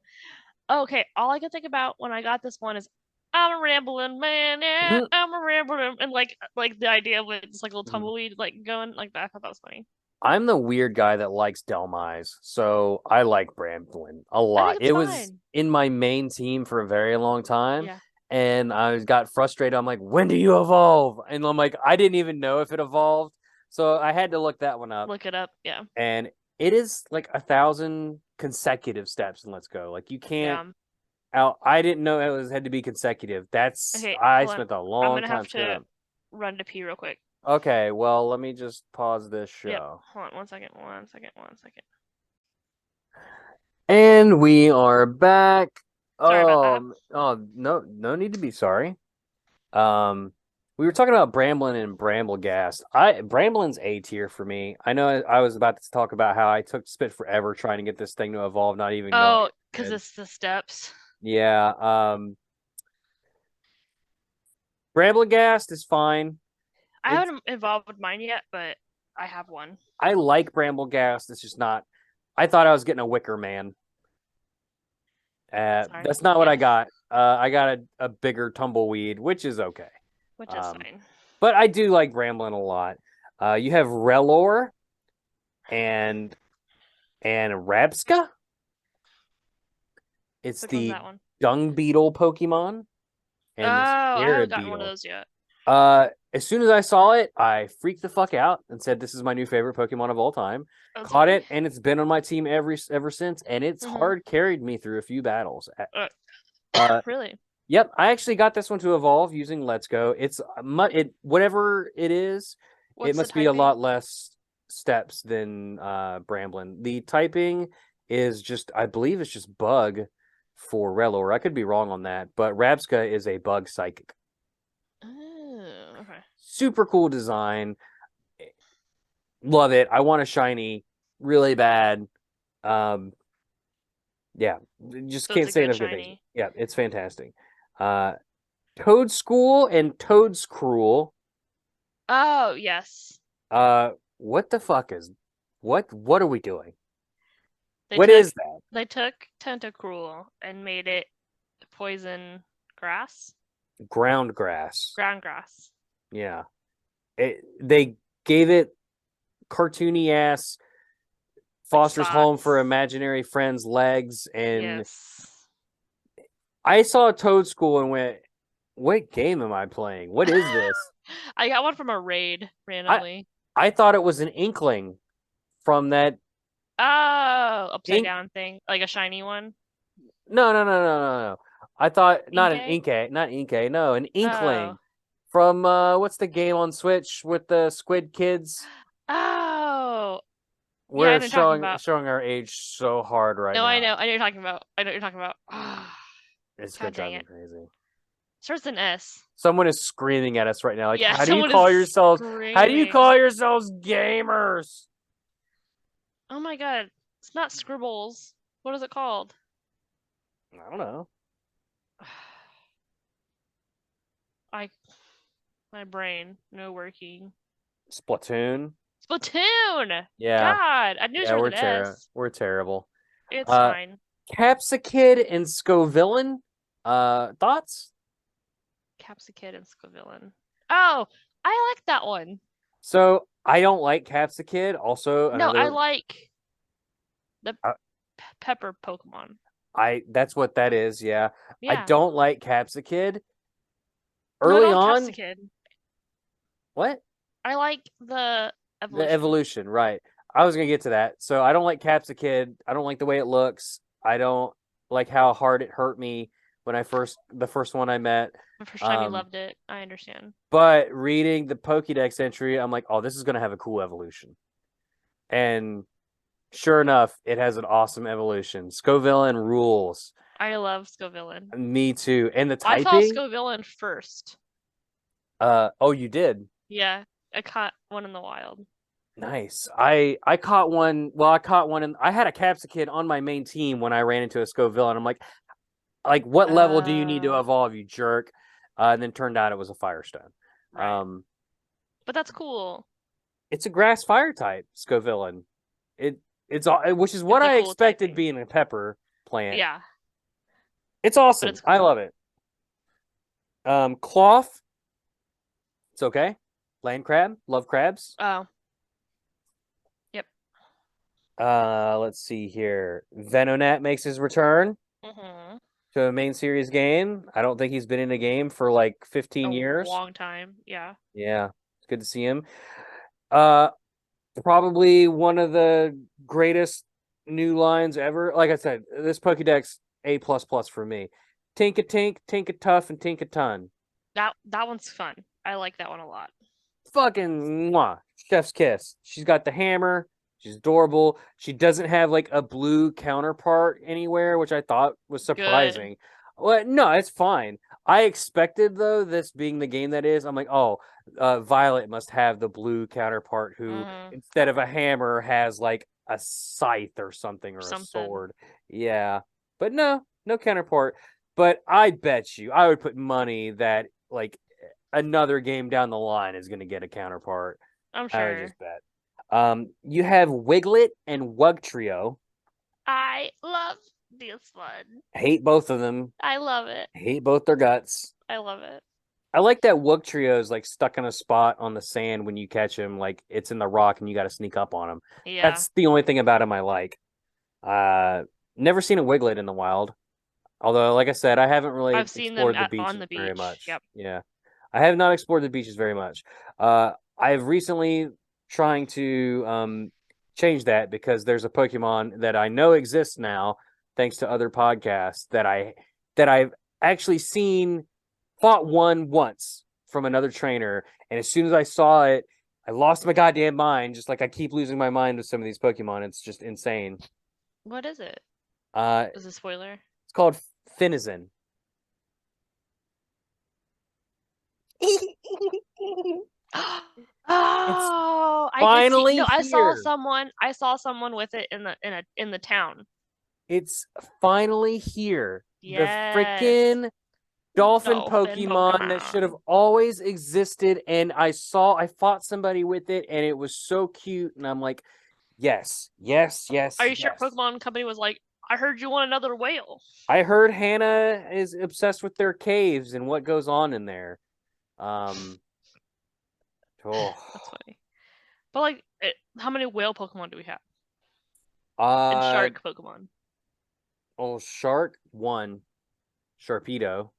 okay. All I could think about when I got this one is I'm a rambling man, yeah, I'm a rambling, and like the idea of it's like a little tumbleweed like going like that. I thought that was funny. I'm the weird guy that likes Delmise, so I like Bramblin a lot. It was in my main team for a very long time, and I got frustrated. I'm like, when do you evolve? And I'm like, I didn't even know if it evolved, so I had to look that one up. Look it up, yeah. And it is like 1,000 consecutive steps in Let's Go. Like you can't. I didn't know it had to be consecutive. That's I spent a long time. I'm gonna have to run to pee real quick. Okay, well, let me just pause this show. Yep. Hold on, 1 second. And we are back. Sorry about that. Oh, no need to be sorry. We were talking about Bramblin and Bramblegast. Bramblin's A tier for me. I know I was about to talk about how I spent forever trying to get this thing to evolve, not even knowing. Oh, because it's the steps. Yeah. Bramblegast is fine. I haven't evolved with mine yet, but I have one. I like Bramblegast. It's just not. I thought I was getting a Wicker Man. That's not what I got. I got a bigger Tumbleweed, which is okay. Which is fine. But I do like Bramblin a lot. You have Relor and Rabska. It's the Dung Beetle Pokemon. And I haven't gotten one of those yet. As soon as I saw it, I freaked the fuck out and said, "This is my new favorite Pokemon of all time." Caught it, and it's been on my team ever since. And it's hard carried me through a few battles. Really? Yep, I actually got this one to evolve using Let's Go. It's whatever it is. It must be a lot less steps than Bramblin. The typing is just, I believe, it's just Bug for Relor. I could be wrong on that, but Rabska is a Bug Psychic. Okay. Super cool design. Love it. I want a shiny really bad. Yeah, just can't say enough good things. Yeah, it's fantastic. Toadschool and Toadscruel. Oh, yes. What the fuck is what are we doing? What is that? They took Tentacruel and made it poison grass. Ground grass. Yeah. They gave it cartoony ass Foster's Home for Imaginary Friends legs, and I saw Toadschool and went, what game am I playing? What is this? I got one from a raid randomly. I thought it was an Inkling from that upside down thing, like a shiny one. No. I thought not an Inkay, no, an Inkling from what's the game on Switch with the Squid Kids? Oh, we're showing our age so hard right now. I know what you're talking about. It's gonna drive me crazy. Starts with an S. Someone is screaming at us right now. Like, Yeah, how do you someone call is yourselves? How do you screaming. call yourselves gamers? Oh my god. It's not scribbles. What is it called? I don't know. My brain, no working. Splatoon. Splatoon! Yeah, God, I knew it yeah, started with an S. we're terrible. It's Uh, fine. Capsicid and Scovillain. Thoughts? Capsicid and Scovillain. Oh, I like that one. So I don't like Capsicid. Also, No, I another. like the Uh, pepper Pokemon. that's what that is. Yeah, I Yeah. don't like Capsicid. No, I Early don't like on, Capsicid. what? I like the The evolution. evolution, right? I was gonna get to that. So I don't like Capsicid. I don't like the way it looks. I don't like how hard it hurt me when the first one I met. The first time you loved it, I understand. But reading the Pokedex entry, I'm like, oh, this is gonna have a cool evolution. And sure enough, it has an awesome evolution. Scovillain rules. I love Scovillain. Me too. And the I saw typing. Scovillain first. Oh, you did. Yeah, I caught one in the wild. Nice. I caught one. Well, I caught one, and I had a Capsicid on my main team when I ran into a Scoville, and I'm like, what level do you need to evolve, you jerk? And then turned out it was a Firestone. Right. But that's cool. It's a grass fire type Scovillain. Which is what I cool expected typing. being a pepper plant. Yeah. It's awesome. It's cool. I love it. Cloth. It's okay. Land crab. Love crabs. Oh. Yep. Let's see here. Venonat makes his return to a main series game. I don't think he's been in a game for like 15 years. A long time. Yeah. Yeah. It's good to see him. Probably one of the greatest new lines ever. Like I said, this Pokedex A++ for me. Tink-a-tink, Tink-a-tough, and Tink-a-ton. That one's fun. I like that one a lot. Fucking mwah. Chef's kiss. She's got the hammer. She's adorable. She doesn't have like a blue counterpart anywhere, which I thought was surprising. Well, no, it's fine. I expected though, this being the game that is, I'm like, oh, Violet must have the blue counterpart who, instead of a hammer, has like a scythe or something or a sword. Yeah, but no counterpart. But I bet you, I would put money that like another game down the line is going to get a counterpart. I'm sure. I would just bet. You have Wiglet and Wugtrio. I love this one. Hate both of them. I love it. Hate both their guts. I love it. I like that Wugtrio is like stuck in a spot on the sand when you catch him, like it's in the rock and you got to sneak up on him. Yeah. That's the only thing about him I like. Never seen a Wiglet in the wild. Although, like I said, I haven't really explored the beaches on the beach. Very much. Yep. Yeah. I have not explored the beaches very much. I've recently trying to change that because there's a Pokemon that I know exists now, thanks to other podcasts that I've actually fought one once from another trainer, and as soon as I saw it, I lost my goddamn mind. Just like I keep losing my mind with some of these Pokemon, it's just insane. What is it? Is it a spoiler? It's called Finizen. Oh, finally No, I saw here. I saw someone with it in the town. It's finally here. Yes. The freaking dolphin Pokemon that should have always existed. And I fought somebody with it, and it was so cute. And I'm like, yes. Are you sure Pokemon Company was like, I heard you want another whale? I heard Hannah is obsessed with their caves and what goes on in there. That's funny. But like, how many whale Pokemon do we have? And shark Pokemon. Oh, Shark 1. Sharpedo.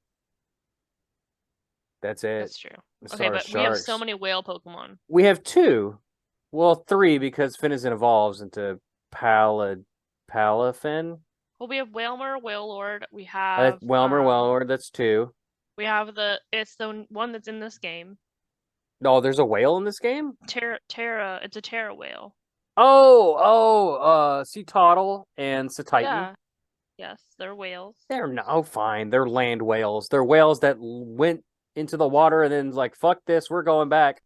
That's it. That's true. Okay, but we have so many whale Pokemon. We have 2. Well, 3 because Finizen evolves into Palafin. Well, we have Wailmer, Wailord. We have Wailord. That's 2. We have it's the one that's in this game. No, there's a whale in this game? Terra. It's a Terra whale. Cetoddle and Cetitan. Yeah. Yes, they're whales. They're no fine. They're land whales. They're whales that went into the water and then like, fuck this, we're going back.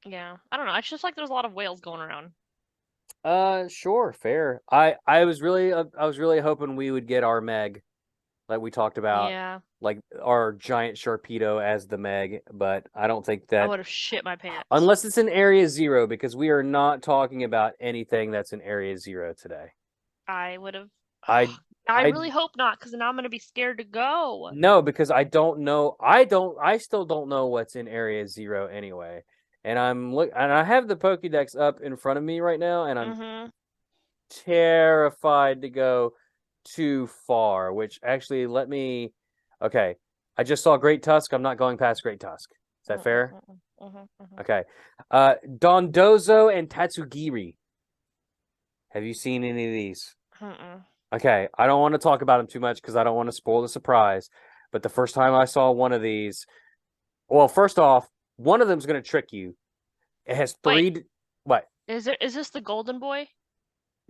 Yeah, I don't know. It's just like there's a lot of whales going around. Sure, fair. I was really hoping we would get our Meg, like we talked about, Yeah, like our giant Sharpedo as the Meg, but I don't think I that would have shit my pants. unless it's in Area Zero, because we are not talking about anything that's in Area Zero today. I would have. I I I really hope not, because now I'm gonna be scared to go. No, because I don't know. I still don't know what's in Area Zero anyway. And I have the Pokédex up in front of me right now, and I'm Mm-hmm. terrified to go too far, which actually let me. Okay, I just saw Great Tusk. I'm not going past Great Tusk. Is that fair? Okay. Dondozo and Tatsugiri. Have you seen any of these? Okay, I don't want to talk about them too much because I don't want to spoil the surprise. But the first time I saw one of these, well, first off, one of them's going to trick you. It has three. Wait. What? Is this the golden boy?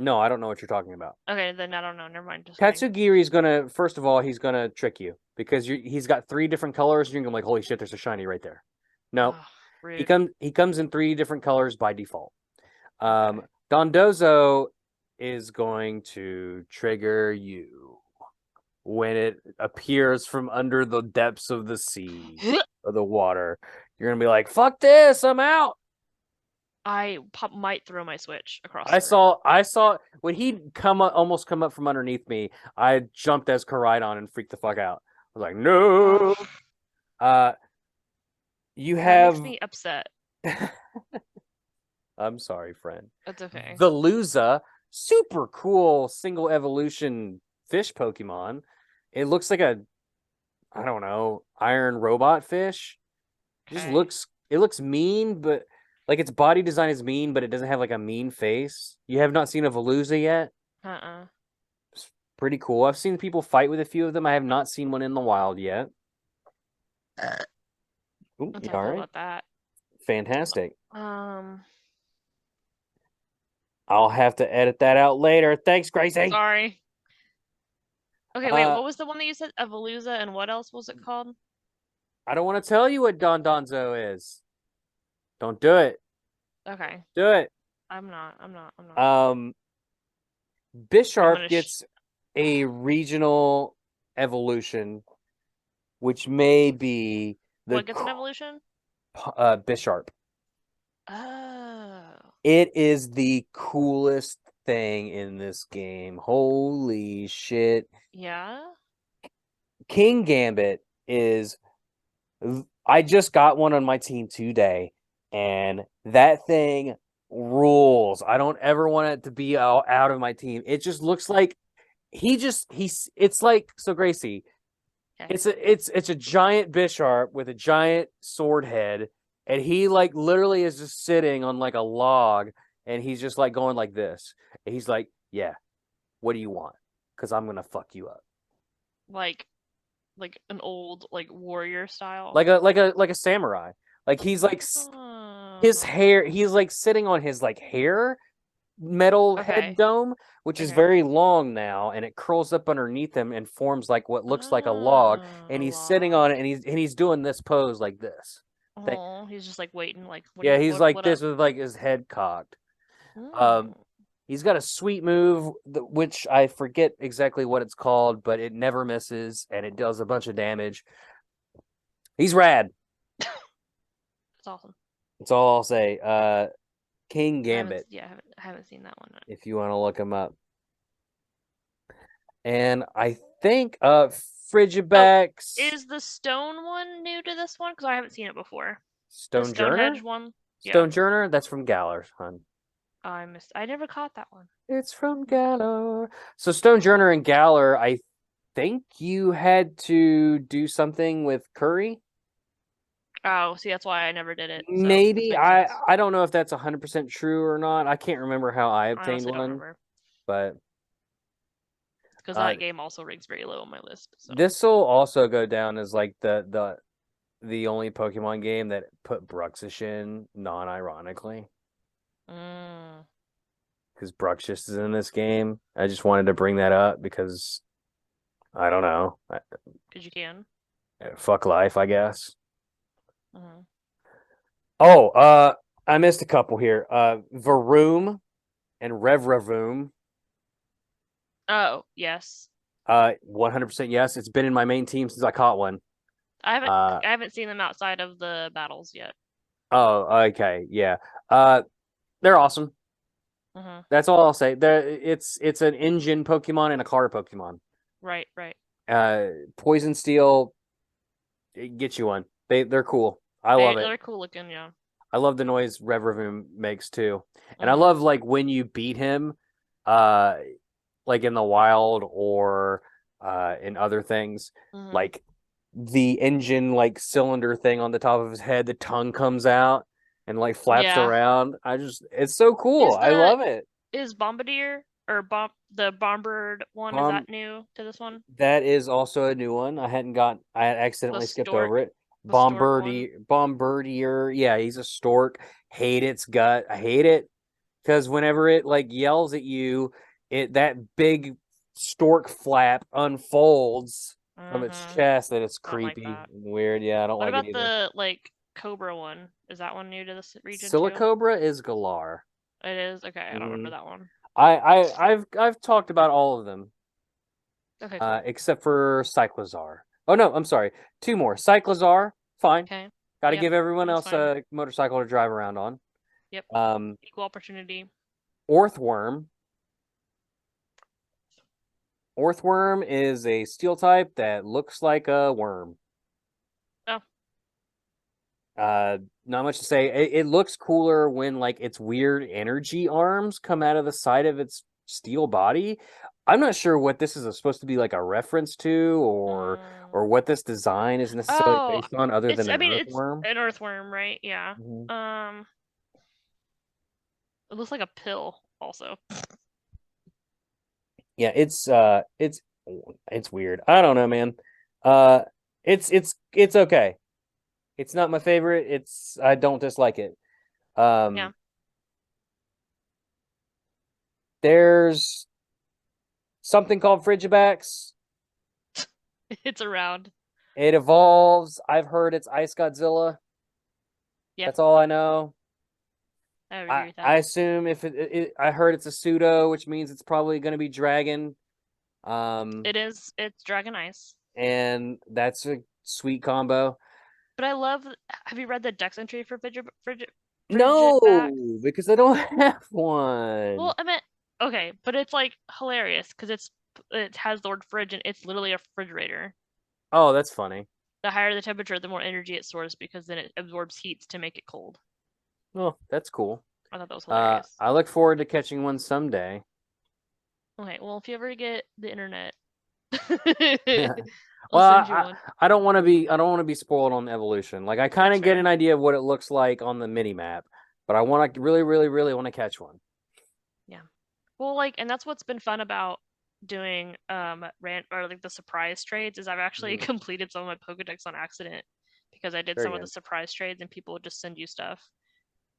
No, I don't know what you're talking about. Okay, then I don't know. Never mind. Just kidding. Tatsugiri's gonna, first of all, he's gonna trick you because he's got three different colors, and you're gonna be like, holy shit, there's a shiny right there. No, Ugh, he rude. comes in three different colors by default. Okay. Dondozo is going to trigger you when it appears from under the depths of the sea or the water. You're gonna be like, fuck this, I'm out. Might throw my Switch across I the room. saw when he almost come up from underneath me. I jumped as Koraidon and freaked the fuck out. I was like, no. Ugh, Uh, you that makes have. me upset. I'm sorry, friend. That's okay. Veluza, super cool single evolution fish Pokemon. It looks like I don't know, iron robot fish. Okay. It looks mean, but like its body design is mean, but it doesn't have like a mean face. You have not seen a Veluza yet? Uh-uh. It's pretty cool. I've seen people fight with a few of them. I have not seen one in the wild yet. Ooh, That's you how I all feel right? about that. Fantastic. Um, I'll have to edit that out later. Thanks, Gracie. sorry. Okay, wait, Uh, what was the one that you said? Evoluza, and what else was it called? I don't want to tell you what Don Donzo is. Don't do it. Okay. Do it. I'm not. Um, I'm Bisharp gonna gets a regional evolution, which may be the What gets an evolution? Bisharp. Oh. It is the coolest thing in this game. Holy shit. Yeah? King Gambit is. I just got one on my team today, and that thing rules. I don't ever want it to be out of my team. It just looks like it's like, so Gracie, Okay. it's a giant Bisharp with a giant sword head, and he like literally is just sitting on like a log, and he's just like going like this. And he's like, yeah, what do you want? Because I'm gonna fuck you up. Like an old warrior style. Like a samurai. Like he's like his Oh. hair, he's like sitting on his like hair metal head Okay. dome, which is Okay. very long now, and it curls up underneath him and forms like what looks like a log, Oh, and a he's sitting log. on it, and he's doing this pose like this. Thing. Oh, he's just like waiting, like, what do Yeah, you, he's like what this up? with like his head cocked. Um, Mm. he's got a sweet move, which I forget exactly what it's called, but it never misses, and it does a bunch of damage. He's rad. That's awesome. That's all I'll say. King Gambit, I haven't seen that one. if you want to look him up. And I think Oh, Frigibax is the stone one new to this one? Because I haven't seen it before. The Stonjourner? Stonehenge one? Yeah. Stonejourner? That's from Galar, hon. I never caught that one. It's from Galar. So Stonejourner and Galar, I think you had to do something with Curry. Oh, see, that's why I never did it. So this Maybe makes sense. I don't know if that's 100% true or not. I can't remember how I I obtained honestly don't one, remember. but Because that game also ranks very low on my list. So. this will also go down as like the only Pokemon game that put Bruxish in non-ironically. Mm. because Bruxish is in this game. I just wanted to bring that up because I don't know. Because you can. Fuck life, I guess. Hmm. Oh, I missed a couple here. Varoom and Revravoom. Oh, yes. 100% yes. It's been in my main team since I caught one. I haven't Uh, I haven't seen them outside of the battles yet. oh, okay, yeah. Uh, they're awesome. Hmm. That's all I'll say. It's an engine Pokemon and a car Pokemon. Right, right. Poison Steel, get you one. They're cool. I love it. They're cool looking, yeah. I love the noise Revravoom makes too, and I Hmm. love like when you beat him, uh, like in the wild or in other things, Hmm. like the engine like cylinder thing on the top of his head, the tongue comes out and like flaps Yeah. around. It's so cool. Is I the love it. is Bombardier or the Bombird one, is Um, that new to this one? that is also a new one. I had The accidentally skipped over stork, it. the stork one. Bombardier. Yeah, he's a stork. Hate its gut. I hate it because whenever it like yells at you, that big stork flap unfolds from its Hmm. chest, and it's I don't like creepy that. and weird. Yeah, I don't What like it about either. the like Cobra one? Is that one new to this region too? Silicobra is Galar. It is? Okay, I don't Hmm. remember that one. I've talked about all of them, Okay, cool. except for Cyclozar. Oh no, I'm sorry. Two more. Cyclozar, fine. Okay. Got to Yep, give everyone that's else fine. a motorcycle to drive around on. Yep. Um, Equal opportunity. Orthworm. Orthworm is a steel type that looks like a worm. Oh, Uh, Not much to say. It looks cooler when like its weird energy arms come out of the side of its steel body. I'm not sure what this is supposed to be like a reference to, mm. or what this design is necessarily Oh, based on, other than I an mean, it's earthworm. an earthworm, right? Yeah. Mhm. Um, it looks like a pill also. Yeah, it's weird. I don't know, man. Uh, it's okay. It's not my favorite. I don't dislike it. Yeah. Um, there's something called Frigibax. It's around. It evolves. I've heard it's Ice Godzilla. Yeah, That's all I know. I would agree I with I that. assume if I heard it's a pseudo, which means it's probably going to be dragon. Um, It is. It's Dragon Ice. and that's a sweet combo. But I love. Have you read the Dex entry for Frigibax? No, because I don't have Well, one. I meant okay, but it's like hilarious because it has the word fridge and it's literally a refrigerator. Oh, that's funny. The higher the temperature, the more energy it stores because then it absorbs heats to make it cold. Oh, that's cool. I thought that was hilarious. I look forward to catching one someday. Okay, well, if you ever get the internet, I'll Well, send you one. I don't want to be spoiled on the evolution. Like I kind That's of get an fair. idea of what it looks like on the mini map, but I want to really want to catch one. Yeah. Well, like, and that's what's been fun about doing rant or like the surprise trades is I've actually Mhm. completed some of my Pokedex on accident because I did Very some of the good. surprise trades and people would just send you stuff.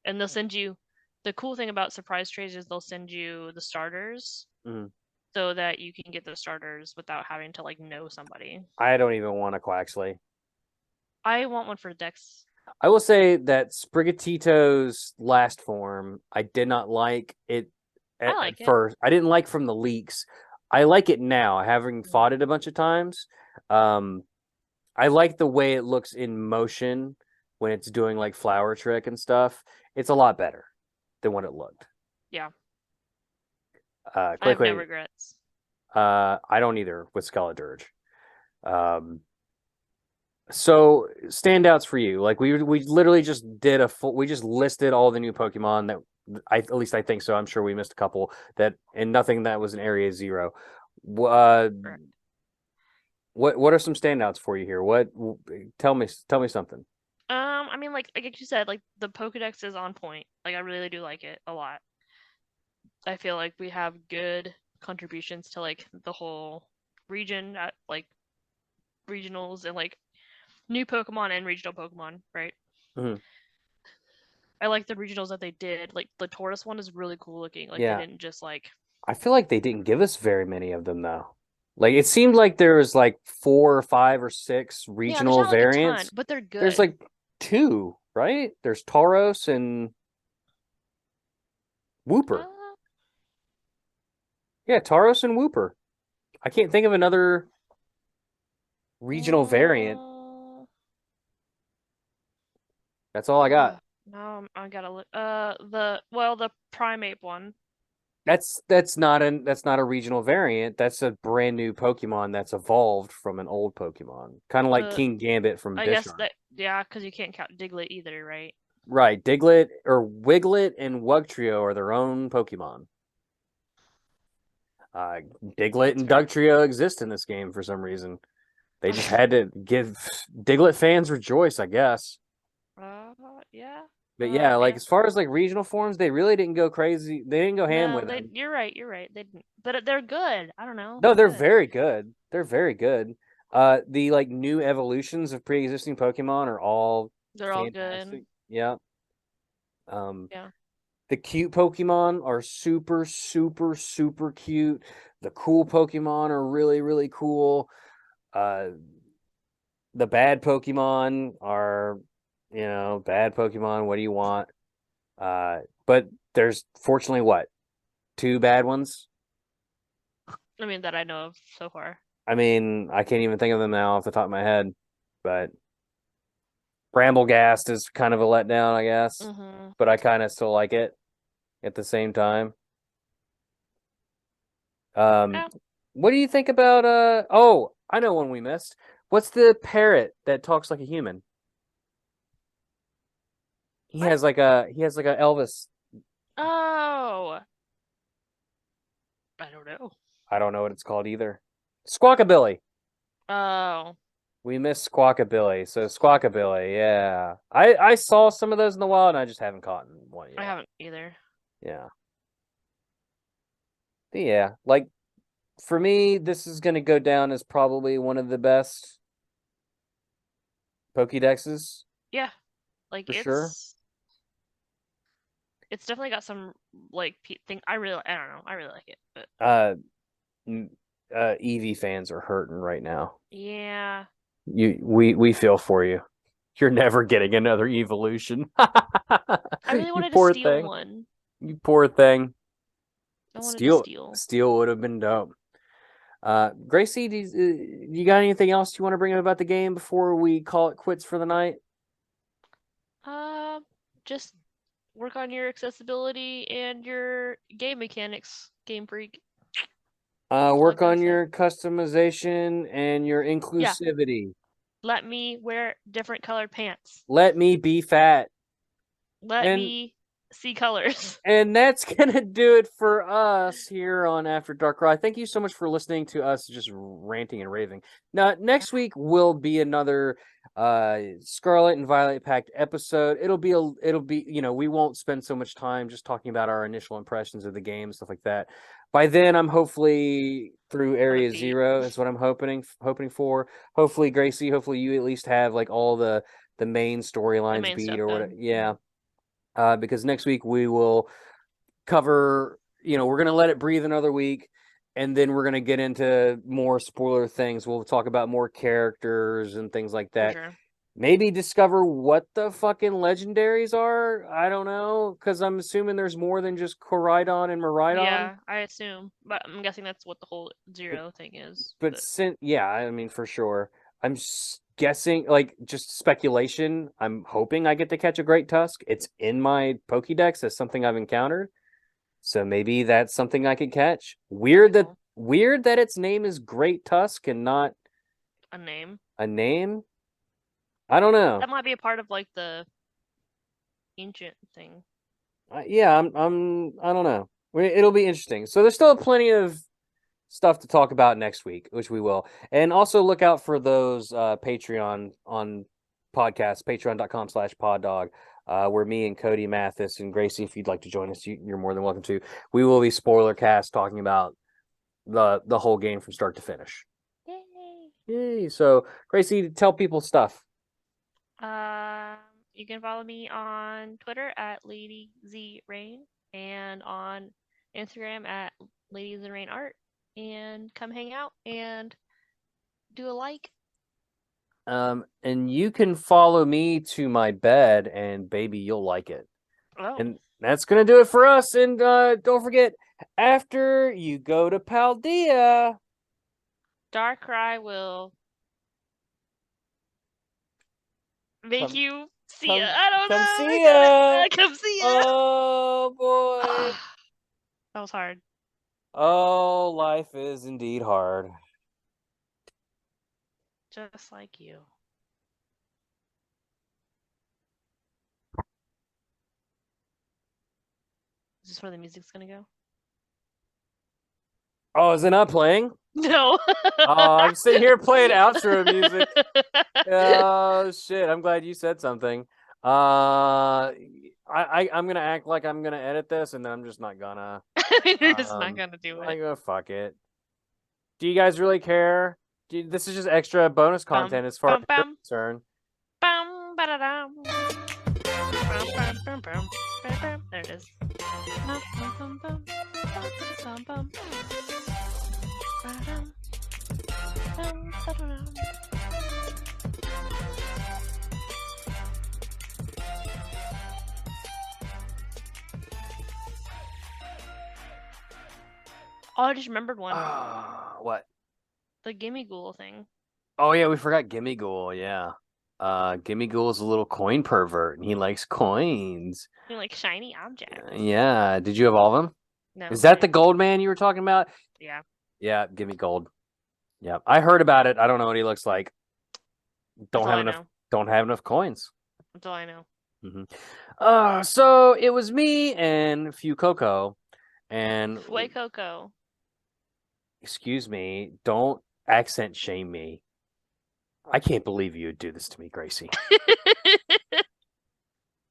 And they'll send you the cool thing about surprise trades is they'll send you the starters Mhm. so that you can get the starters without having to like know somebody. I don't even want a Quaxley. I want one for Dex. I will say that Sprigatito's last form, I did not like it I at like it. first. I didn't like from the leaks. I like it now, having Mhm. fought it a bunch of times. Um, I like the way it looks in motion when it's doing like flower trick and stuff. It's a lot better than what it looked. Yeah, I have no Quickly, regrets. I don't either with Scarlet Dirge. Um, so standouts for you, like we literally just did a full, we just listed all the new Pokemon that at least I think so. I'm sure we missed a couple that, and nothing that was in Area Zero. Uh, Correct. what are some standouts for you here? Tell me something. I mean, like you said, like the Pokedex is on point. Like I really do like it a lot. I feel like we have good contributions to like the whole region at like regionals and like new Pokemon and regional Pokemon, right? Mhm. I like the regionals that they did. Like the Taurus one is really cool looking. Like Yeah. they didn't just like. I feel like they didn't give us very many of them though. Like it seemed like there was like 4 or 5 or 6 Yeah, there's regional not like a ton, variants. but they're There's good. like 2, right? There's Tauros and Wooper. Uh, Yeah, Tauros and Wooper. I can't think of another regional variant. uh, That's all I got. no, I gotta look. The primate one. That's not a regional variant. That's a brand new Pokemon that's evolved from an old Pokemon. Kind of like The King Gambit from I guess Bisharp. that yeah, because you can't count Diglett either, right? Right. Diglett or Wiglet and Wugtrio are their own Pokemon. Diglett That's and fair. Dugtrio exist in this game for some reason. They just had to give Diglett fans rejoice, I guess. Yeah. But yeah, like Yeah. as far as like regional forms, they really didn't go crazy. They didn't go ham No, with them. you're right. You're right. They didn't, but they're good. I don't know. No, They're they're good. very good. They're very good. The like new evolutions of pre-existing Pokemon are all They're all fantastic. good. Yeah. Um, Yeah. the cute Pokemon are super, super, super cute. The cool Pokemon are really, really cool. Uh, the bad Pokemon are, bad Pokemon. What do you want? But there's fortunately what? 2 bad ones? I mean that I know of so far. I mean, I can't even think of them now off the top of my head, but Bramblegast is kind of a letdown, I guess. Mm-hmm. But I kind of still like it at the same time. Um, Yeah. what do you think about oh, I know one we missed. What's the parrot that talks like a human? What? He has like a Elvis. Oh, I don't know. I don't know what it's called either. Squawkabilly. Oh, We missed Squawkabilly. So Squawkabilly, yeah. I saw some of those in the wild and I just haven't caught one I yet. haven't either. Yeah. But yeah, like for me, this is gonna go down as probably one of the best Pokedexes Yeah, like for sure. it's definitely got some like thing. I don't know. I really like it, but Uh, Eevee fans are hurting right now. yeah, We feel for you. You're never getting another evolution. I really You wanted to poor steal thing. one. You poor thing. I wanted to Steel steal. Steel would have been dope. Gracie, you got anything else you want to bring up about the game before we call it quits for the night? Uh, just work on your accessibility and your game mechanics, Game Freak. That's all I Work gotta on say. your customization and your Yeah, inclusivity. let me wear different colored pants. Let me be fat. Let And me see colors. And that's gonna do it for us here on After Darkrai. Thank you so much for listening to us just ranting and raving. Now, next week will be another Scarlet and Violet packed episode. We won't spend so much time just talking about our initial impressions of the game, stuff like that. By then, I'm hopefully through I'm Area beat. 0 is what I'm hoping for. Hopefully, Gracie, hopefully you at least have like all the main The storylines main beat stuff or whatever. done. Yeah. Because next week we will cover, we're going to let it breathe another week and then we're going to get into more spoiler things. We'll talk about more characters and things like For that. sure. Maybe discover what the fucking legendaries are. I don't know, because I'm assuming there's more than just Koraidon and Miraidon. Yeah, I assume. But I'm guessing that's what the whole But zero thing is. but But since yeah, I mean for sure. I'm guessing, like just speculation. I'm hoping I get to catch a Great Tusk. It's in my Pokédex as something I've encountered. So maybe that's something I could catch. that'd be cool. Weird that its name is Great Tusk and not A name. a name. I don't know. That might be a part of like the ancient thing. Yeah, I don't know. It'll be interesting. So there's still plenty of stuff to talk about next week, which we will. And also look out for those Patreon on podcasts, patreon.com/poddog, where me and Cody Mathis and Gracie, if you'd like to join us, you're more than welcome to. We will be spoiler cast talking about the whole game from start to finish. Yay. Yay. So Gracie, tell people stuff. Um, You can follow me on Twitter at LadyZRain and on Instagram at LadyZRainArt. And come hang out and do a like. And you can follow me to my bed, and baby, you'll like it. Oh. And that's gonna do it for us. And don't forget, after you go to Paldea, DARKRAI will make Come- you see come- it. I don't come know. see ya. Come see it. Oh boy. That was hard. Oh, life is indeed hard. Just like you. Is this where the music's gonna go? Oh, is it not playing? No. Oh, I'm sitting here playing outro music. Oh shit! I'm glad you said something. I'm gonna act like I'm gonna edit this, and then I'm just not gonna. You're just not gonna do I'm it. gonna fuck it. Do you guys really care? This is just extra bonus content as far as you're concerned. Bum, ba-da-dum. Bum, bum, bum, bum, bum. There it is. Bum, bum, bum, bum, bum, bum. Ba-dum. Bum, ba-da-dum. Oh, I just remembered one. What? The Gimme Ghoul thing. Oh yeah, we forgot Gimme Ghoul. Yeah. Gimme Ghoul is a little coin pervert, and he likes coins. You know, like shiny objects. Yeah. Did you have all of them? No. Is that the gold man you were talking about? Yeah. Yeah. Give me gold. Yeah. I heard about it. I don't know what he looks like. Don't That's have all I enough. know. Don't have enough coins. That's all I know. So it was me and a few Coco, and Fue Coco. excuse me, don't accent shame me. I can't believe you would do this to me, Gracie.